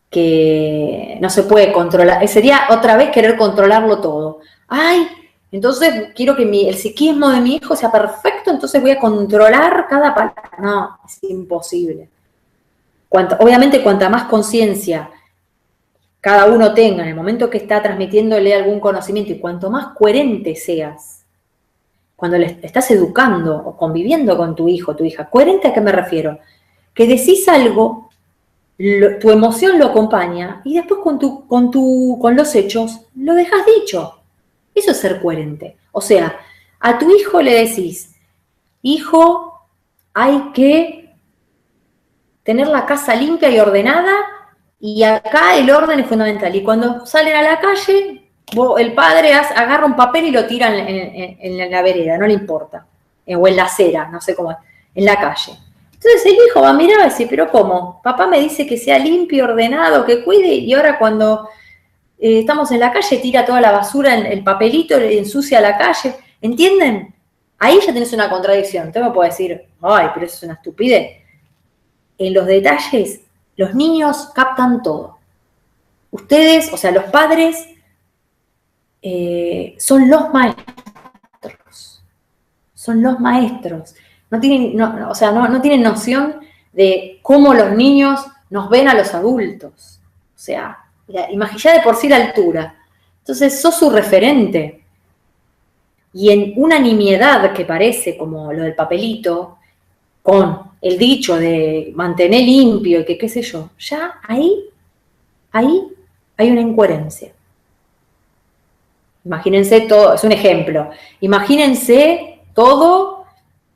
Que no se puede controlar. Sería otra vez querer controlarlo todo. Ay, entonces quiero que el psiquismo de mi hijo sea perfecto, entonces voy a controlar cada palabra. No, es imposible. Obviamente, cuanta más conciencia cada uno tenga en el momento que está transmitiéndole algún conocimiento y cuanto más coherente seas, cuando le estás educando o conviviendo con tu hijo o tu hija, ¿coherente a qué me refiero? Que decís algo, tu emoción lo acompaña y después con los hechos lo dejas dicho. Eso es ser coherente. O sea, a tu hijo le decís, hijo, hay que tener la casa limpia y ordenada y acá el orden es fundamental. Y cuando salen a la calle, el padre agarra un papel y lo tira en la vereda, no le importa. O en la acera, no sé cómo, en la calle. Entonces el hijo va a mirar y va a decir, pero ¿cómo? Papá me dice que sea limpio, ordenado, que cuide, y ahora cuando estamos en la calle tira toda la basura en el papelito, ensucia la calle. ¿Entienden? Ahí ya tenés una contradicción. Usted me puede decir, ay, pero eso es una estupidez. En los detalles, los niños captan todo. Ustedes, o sea, los padres, son los maestros. Son los maestros. No tienen noción de cómo los niños nos ven a los adultos. O sea, imagina de por sí la altura. Entonces, sos su referente. Y en una nimiedad que parece como lo del papelito, con el dicho de mantener limpio y que qué sé yo, ya ahí hay una incoherencia. Imagínense todo, es un ejemplo, imagínense todo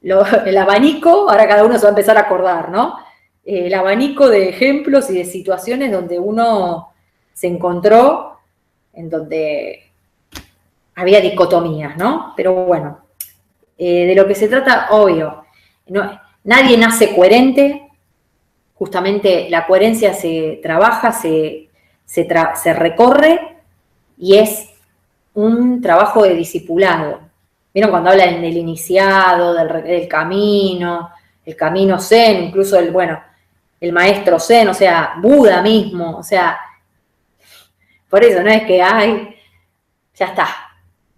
el abanico, ahora cada uno se va a empezar a acordar, ¿no? El abanico de ejemplos y de situaciones donde uno se encontró, en donde había dicotomías, ¿no? Pero bueno, de lo que se trata, obvio, Nadie nace coherente, justamente la coherencia se trabaja, se recorre y es un trabajo de discipulado. ¿Vieron cuando hablan del iniciado, del camino, el camino zen, incluso el maestro zen, o sea, Buda mismo, o sea, por eso no es que, ay, ya está.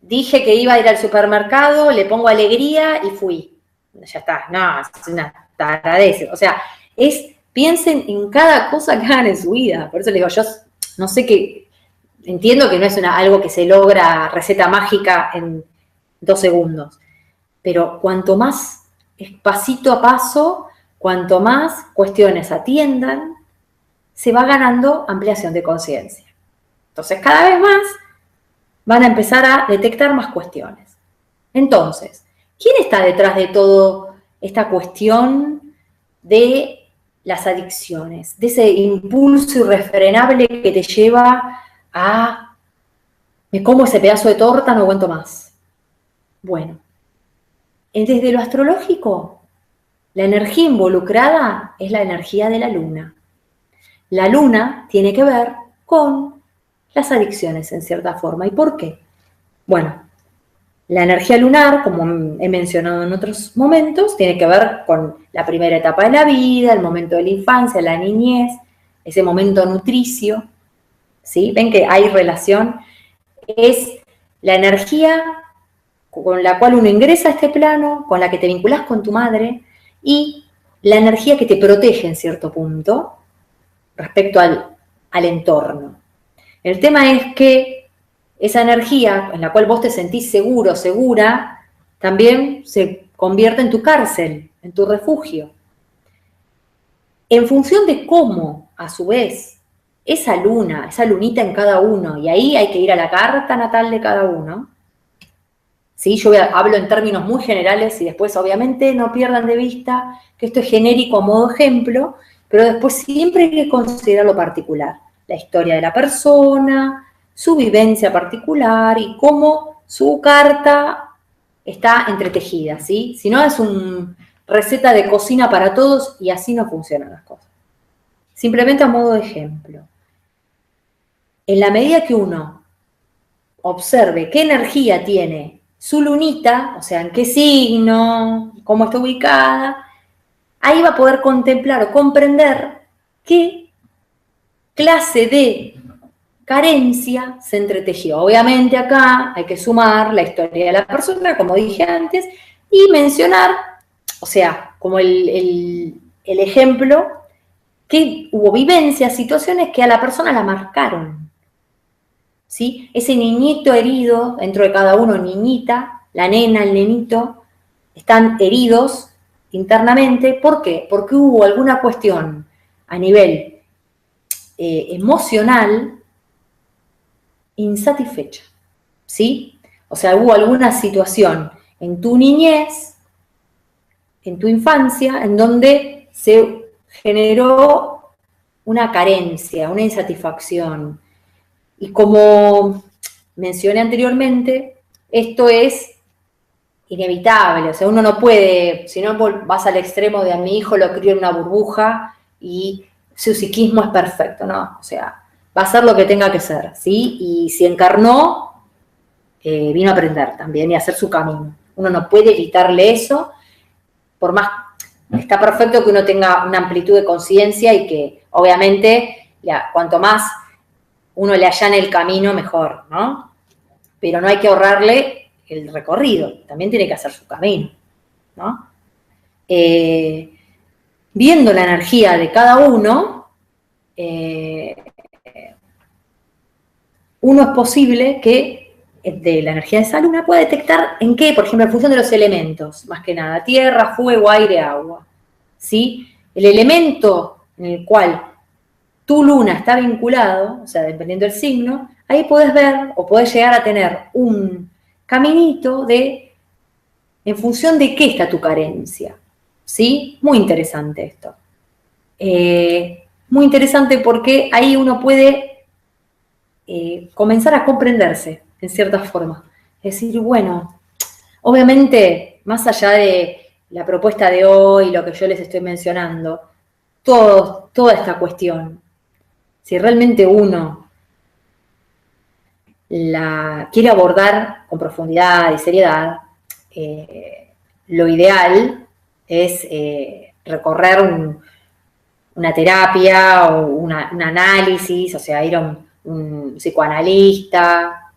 Dije que iba a ir al supermercado, le pongo alegría y fui. Ya está, no, es una taradez. O sea, piensen en cada cosa que hagan en su vida. Por eso les digo, yo no sé qué, entiendo que no es algo que se logra receta mágica en 2 segundos, pero cuanto más es pasito a paso, cuanto más cuestiones atiendan, se va ganando ampliación de conciencia. Entonces, cada vez más van a empezar a detectar más cuestiones. Entonces, ¿quién está detrás de toda esta cuestión de las adicciones? De ese impulso irrefrenable que te lleva a me como ese pedazo de torta, no aguanto más. Bueno, desde lo astrológico, la energía involucrada es la energía de la luna. La luna tiene que ver con las adicciones en cierta forma. ¿Y por qué? Bueno, la energía lunar, como he mencionado en otros momentos, tiene que ver con la primera etapa de la vida, el momento de la infancia, la niñez, ese momento nutricio, ¿sí? ¿Ven que hay relación? Es la energía con la cual uno ingresa a este plano, con la que te vinculás con tu madre, y la energía que te protege en cierto punto respecto al entorno. El tema es que esa energía en la cual vos te sentís seguro, segura, también se convierte en tu cárcel, en tu refugio. En función de cómo, a su vez, esa luna, esa lunita en cada uno, y ahí hay que ir a la carta natal de cada uno, ¿sí? Yo hablo en términos muy generales y después, obviamente, no pierdan de vista que esto es genérico a modo ejemplo, pero después siempre hay que considerar lo particular, la historia de la persona, su vivencia particular y cómo su carta está entretejida, ¿sí? Si no, es una receta de cocina para todos y así no funcionan las cosas. Simplemente a modo de ejemplo. En la medida que uno observe qué energía tiene su lunita, o sea, en qué signo, cómo está ubicada, ahí va a poder contemplar o comprender qué clase de carencia se entretejió. Obviamente acá hay que sumar la historia de la persona, como dije antes, y mencionar, o sea, como el ejemplo, que hubo vivencias, situaciones que a la persona la marcaron. ¿Sí? Ese niñito herido, dentro de cada uno, niñita, la nena, el nenito, están heridos internamente. ¿Por qué? Porque hubo alguna cuestión a nivel emocional insatisfecha, ¿sí? O sea, hubo alguna situación en tu niñez, en tu infancia, en donde se generó una carencia, una insatisfacción. Y como mencioné anteriormente, esto es inevitable, o sea, uno no puede, si no vas al extremo de a mi hijo lo crió en una burbuja y su psiquismo es perfecto, no, o sea, va a ser lo que tenga que ser, ¿sí? Y si encarnó, vino a aprender también y a hacer su camino. Uno no puede evitarle eso, por más, está perfecto que uno tenga una amplitud de conciencia y que, obviamente, cuanto más uno le allane el camino, mejor, ¿no? Pero no hay que ahorrarle el recorrido, también tiene que hacer su camino, ¿no? Viendo la energía de cada uno, uno es posible que de la energía de esa luna pueda detectar en qué, por ejemplo, en función de los elementos, más que nada, tierra, fuego, aire, agua, ¿sí? El elemento en el cual tu luna está vinculado, o sea, dependiendo del signo, ahí podés ver o podés llegar a tener un caminito de en función de qué está tu carencia, ¿sí? Muy interesante esto. Muy interesante porque ahí uno puede comenzar a comprenderse en cierta forma. Es decir, bueno, obviamente, más allá de la propuesta de hoy, lo que yo les estoy mencionando, toda esta cuestión, si realmente uno la quiere abordar con profundidad y seriedad, lo ideal es recorrer una terapia o un análisis, o sea, ir a un psicoanalista.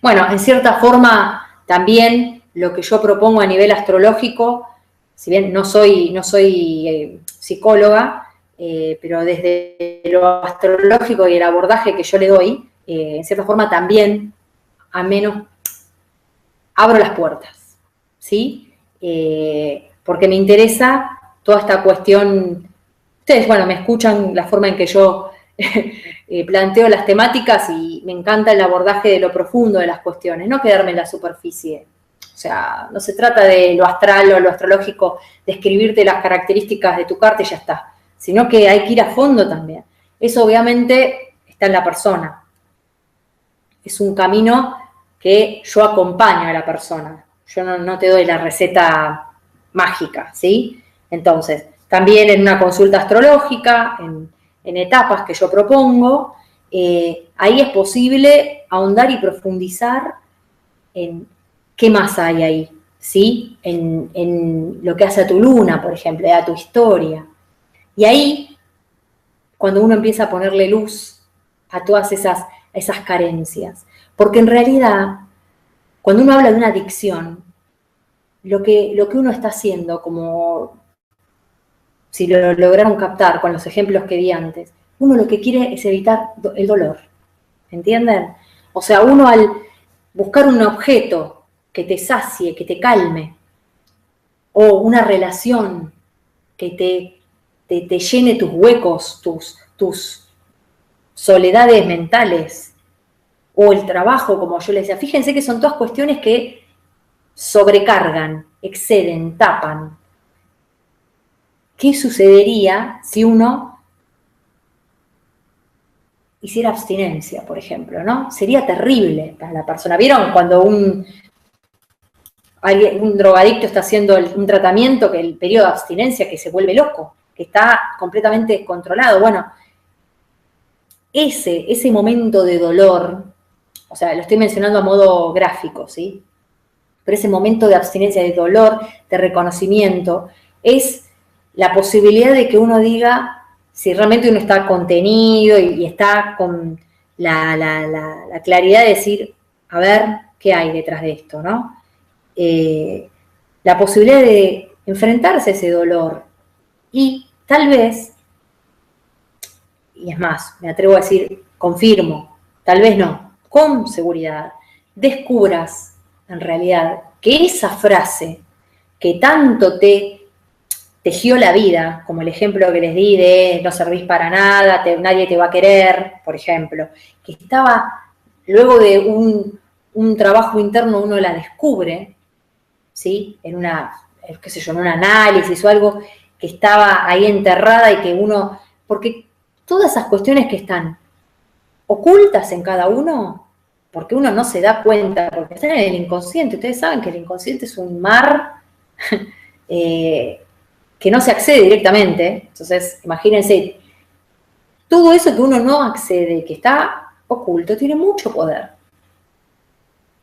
Bueno, en cierta forma también lo que yo propongo a nivel astrológico, si bien no soy psicóloga, pero desde lo astrológico y el abordaje que yo le doy, en cierta forma también, al menos, abro las puertas, ¿sí? Porque me interesa toda esta cuestión. Ustedes, bueno, me escuchan la forma en que yo planteo las temáticas y me encanta el abordaje de lo profundo de las cuestiones, no quedarme en la superficie. O sea, no se trata de lo astral o lo astrológico, describirte las características de tu carta y ya está, sino que hay que ir a fondo también. Eso obviamente está en la persona. Es un camino que yo acompaño a la persona. Yo no te doy la receta mágica, ¿sí? Entonces, también en una consulta astrológica, en etapas que yo propongo, ahí es posible ahondar y profundizar en qué más hay ahí, ¿sí? En lo que hace a tu luna, por ejemplo, a tu historia. Y ahí, cuando uno empieza a ponerle luz a todas esas carencias, porque en realidad, cuando uno habla de una adicción, lo que uno está haciendo, como si lo lograron captar con los ejemplos que di antes, uno lo que quiere es evitar el dolor, ¿entienden? O sea, uno al buscar un objeto que te sacie, que te calme, o una relación que te llene tus huecos, tus soledades mentales, o el trabajo, como yo les decía, fíjense que son todas cuestiones que sobrecargan, exceden, tapan. ¿Qué sucedería si uno hiciera abstinencia, por ejemplo, ¿no? Sería terrible para la persona. ¿Vieron cuando un drogadicto está haciendo un tratamiento, que el periodo de abstinencia, que se vuelve loco, que está completamente descontrolado? Bueno, ese momento de dolor, o sea, lo estoy mencionando a modo gráfico, ¿sí? Pero ese momento de abstinencia, de dolor, de reconocimiento, es la posibilidad de que uno diga si realmente uno está contenido y está con la claridad de decir, a ver, ¿qué hay detrás de esto, no? La posibilidad de enfrentarse a ese dolor y tal vez, y es más, me atrevo a decir, confirmo, tal vez no, con seguridad, descubras en realidad que esa frase que tanto te tejió la vida, como el ejemplo que les di de no servís para nada, nadie te va a querer, por ejemplo, que estaba, luego de un trabajo interno uno la descubre, ¿sí? En qué sé yo, en un análisis o algo que estaba ahí enterrada y que uno, porque todas esas cuestiones que están ocultas en cada uno, porque uno no se da cuenta, porque están en el inconsciente. Ustedes saben que el inconsciente es un mar que no se accede directamente. Entonces, imagínense, todo eso que uno no accede, que está oculto, tiene mucho poder.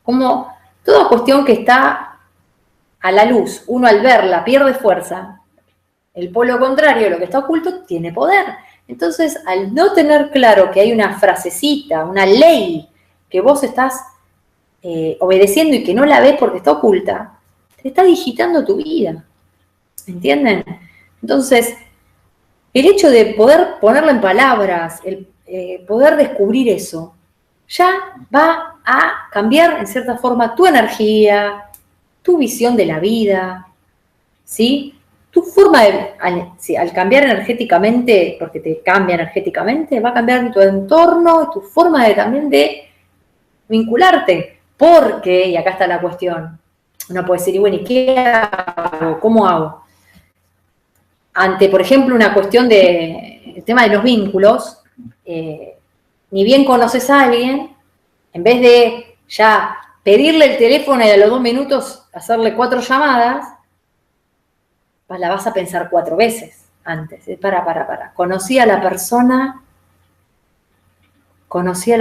Como toda cuestión que está a la luz, uno al verla pierde fuerza. El polo contrario, lo que está oculto, tiene poder. Entonces, al no tener claro que hay una frasecita, una ley que vos estás obedeciendo y que no la ves porque está oculta, te está digitando tu vida. ¿Entienden? Entonces, el hecho de poder ponerlo en palabras, el poder descubrir eso, ya va a cambiar en cierta forma tu energía, tu visión de la vida, ¿sí? Tu forma al cambiar energéticamente, porque te cambia energéticamente, va a cambiar tu entorno, tu forma también de vincularte. Porque, y acá está la cuestión, uno puede decir, y bueno, ¿y qué hago? ¿Cómo hago? Ante, por ejemplo, una cuestión el tema de los vínculos, ni bien conoces a alguien, en vez de ya pedirle el teléfono y a los 2 minutos hacerle 4 llamadas, la vas a pensar 4 veces antes. Para. Conocí a la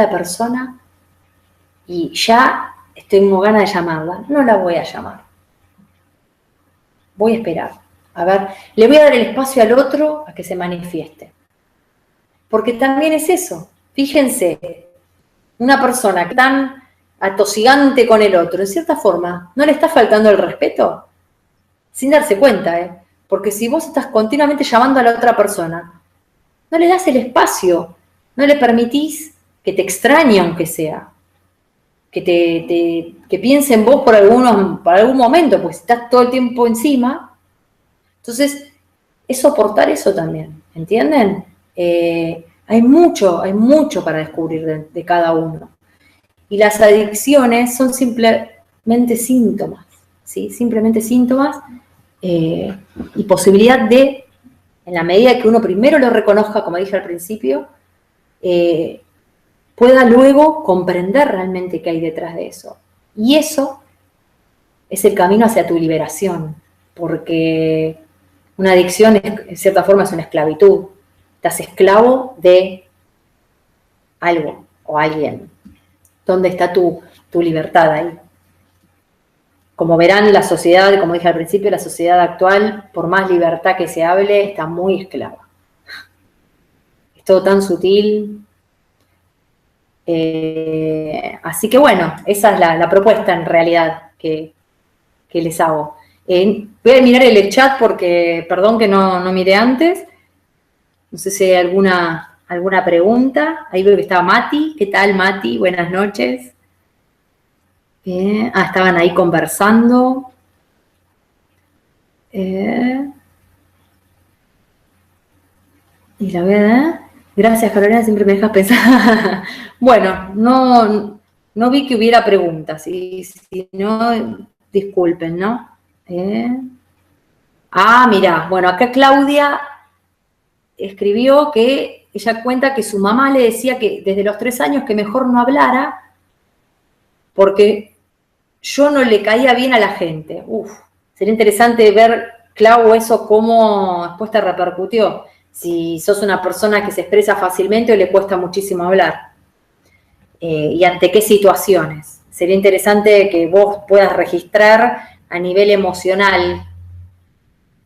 persona y ya tengo ganas de llamarla. No la voy a llamar. Voy a esperar. A ver, le voy a dar el espacio al otro a que se manifieste. Porque también es eso. Fíjense, una persona que tan atosigante con el otro, en cierta forma, ¿no le está faltando el respeto? Sin darse cuenta, ¿eh? Porque si vos estás continuamente llamando a la otra persona, no le das el espacio, no le permitís que te extrañe aunque sea, que piense en vos por algún momento, pues estás todo el tiempo encima. Entonces, es soportar eso también, ¿entienden? Hay mucho para descubrir de cada uno. Y las adicciones son simplemente síntomas, ¿sí? Simplemente síntomas y posibilidad de, en la medida que uno primero lo reconozca, como dije al principio, pueda luego comprender realmente qué hay detrás de eso. Y eso es el camino hacia tu liberación, porque una adicción, en cierta forma, es una esclavitud. Estás esclavo de algo o alguien. ¿Dónde está tu libertad ahí? Como verán, la sociedad, como dije al principio, la sociedad actual, por más libertad que se hable, está muy esclava. Es todo tan sutil. Así que bueno, esa es la propuesta en realidad que les hago. Voy a mirar el chat porque, perdón que no miré antes. No sé si hay alguna pregunta. Ahí veo que estaba Mati. ¿Qué tal, Mati? Buenas noches. Estaban ahí conversando. Y la verdad, gracias Carolina, siempre me dejas pensar. Bueno, no vi que hubiera preguntas, y si no, disculpen, ¿no? Mirá, bueno, acá Claudia escribió que ella cuenta que su mamá le decía que desde los 3 años que mejor no hablara porque yo no le caía bien a la gente. Sería interesante ver, Clau, eso cómo después te repercutió. Si sos una persona que se expresa fácilmente o le cuesta muchísimo hablar. Y ante qué situaciones. Sería interesante que vos puedas registrar a nivel emocional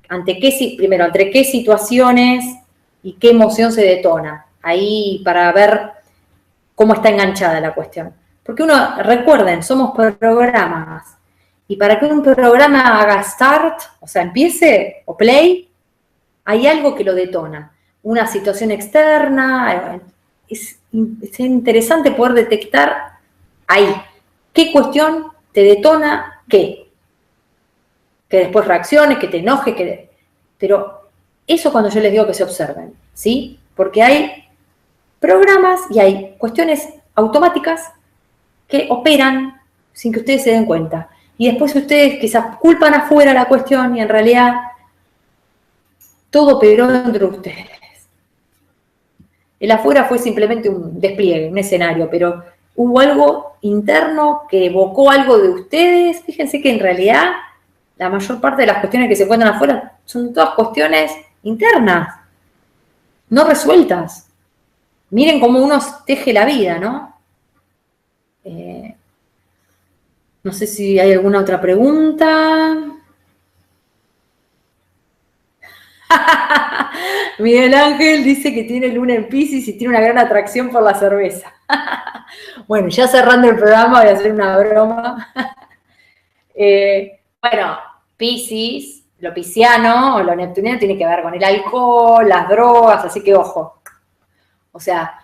ante qué situaciones y qué emoción se detona. Ahí para ver cómo está enganchada la cuestión. Porque recuerden, somos programas. Y para que un programa haga start, o sea, empiece o play, hay algo que lo detona. Una situación externa. Es interesante poder detectar ahí qué cuestión te detona qué. Que después reacciones, que te enoje, pero eso cuando yo les digo que se observen, ¿sí? Porque hay programas y hay cuestiones automáticas que operan sin que ustedes se den cuenta. Y después ustedes quizás culpan afuera la cuestión y en realidad todo operó entre ustedes. El afuera fue simplemente un despliegue, un escenario, pero hubo algo interno que evocó algo de ustedes. Fíjense que en realidad la mayor parte de las cuestiones que se encuentran afuera son todas cuestiones internas, no resueltas. Miren cómo uno teje la vida, ¿no? No sé si hay alguna otra pregunta. Miguel Ángel dice que tiene luna en Piscis y tiene una gran atracción por la cerveza. Bueno, ya cerrando el programa voy a hacer una broma. Bueno, Piscis, lo pisciano o lo neptuniano tiene que ver con el alcohol, las drogas, así que ojo. O sea,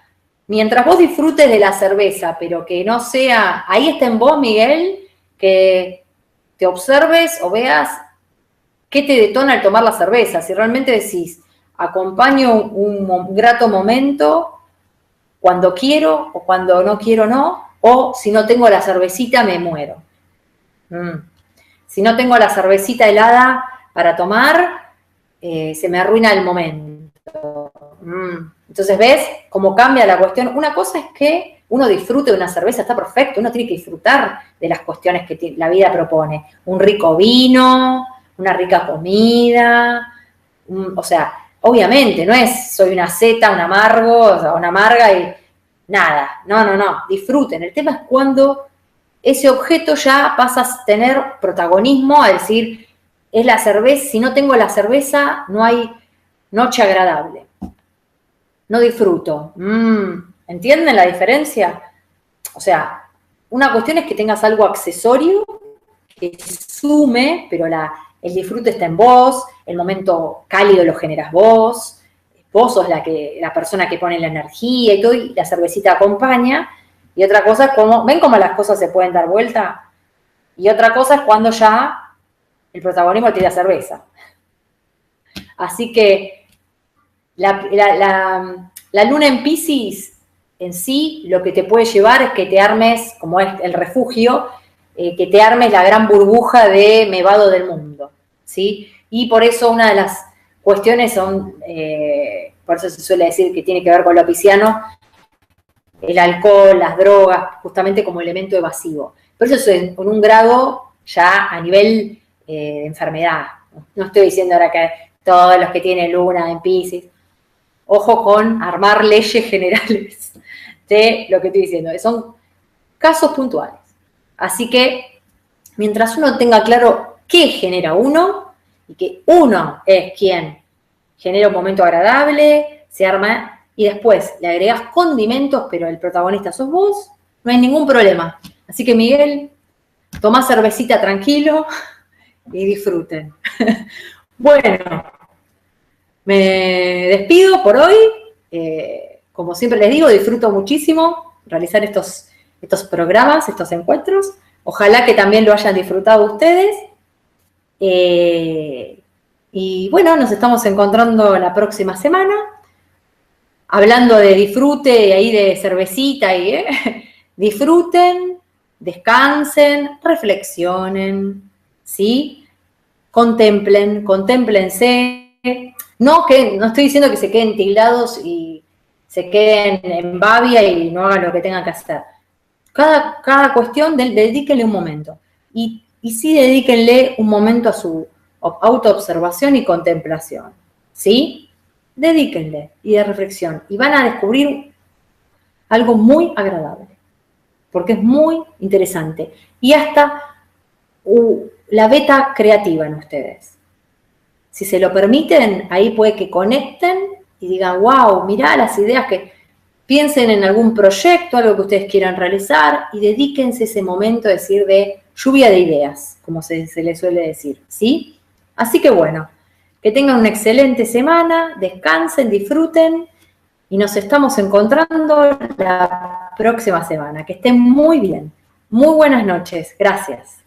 mientras vos disfrutes de la cerveza, pero que no sea, ahí está en vos, Miguel, que te observes o veas qué te detona al tomar la cerveza. Si realmente decís, acompaño un grato momento cuando quiero o cuando no quiero no, o si no tengo la cervecita me muero. Si no tengo la cervecita helada para tomar, se me arruina el momento. Entonces, ¿ves cómo cambia la cuestión? Una cosa es que uno disfrute de una cerveza, está perfecto, uno tiene que disfrutar de las cuestiones que la vida propone. Un rico vino, una rica comida, o sea, obviamente, no es soy una zeta, un amargo, o sea, una amarga y nada, no, disfruten. El tema es cuando ese objeto ya pasa a tener protagonismo, a decir, es la cerveza, si no tengo la cerveza, no hay noche agradable. No disfruto. ¿Entienden la diferencia? O sea, una cuestión es que tengas algo accesorio que sume, pero el disfrute está en vos, el momento cálido lo generas vos sos la persona que pone la energía y todo, y la cervecita acompaña. Y otra cosa es como, ¿ven cómo las cosas se pueden dar vuelta? Y otra cosa es cuando ya el protagonismo tiene la cerveza. Así que la luna en Piscis en sí lo que te puede llevar es que te armes, como es el refugio, que te armes la gran burbuja de me vado del mundo, ¿sí? Y por eso una de las cuestiones son, por eso se suele decir que tiene que ver con lo pisciano, el alcohol, las drogas, justamente como elemento evasivo. Pero eso es con un grado ya a nivel de enfermedad. No estoy diciendo ahora que todos los que tienen luna en Piscis, ojo con armar leyes generales de lo que estoy diciendo, son casos puntuales. Así que mientras uno tenga claro qué genera uno, y que uno es quien genera un momento agradable, se arma, y después le agregás condimentos, pero el protagonista sos vos, no hay ningún problema. Así que, Miguel, tomá cervecita tranquilo y disfruten. Bueno, me despido por hoy. Como siempre les digo, disfruto muchísimo realizar estos programas, estos encuentros. Ojalá que también lo hayan disfrutado ustedes. Y bueno, nos estamos encontrando la próxima semana, hablando de disfrute, y ahí de cervecita, y disfruten, descansen, reflexionen, ¿sí? Contémplense. No estoy diciendo que se queden tildados y se queden en babia y no hagan lo que tengan que hacer. Cada cuestión, dedíquenle un momento. Y sí, dedíquenle un momento a su autoobservación y contemplación. ¿Sí? Dedíquenle y de reflexión. Y van a descubrir algo muy agradable. Porque es muy interesante. Y hasta la beta creativa en ustedes. Si se lo permiten, ahí puede que conecten y digan, wow, mirá las ideas que... Piensen en algún proyecto, algo que ustedes quieran realizar y dedíquense ese momento, decir, de lluvia de ideas, como se les suele decir, ¿sí? Así que bueno, que tengan una excelente semana, descansen, disfruten y nos estamos encontrando la próxima semana. Que estén muy bien. Muy buenas noches. Gracias.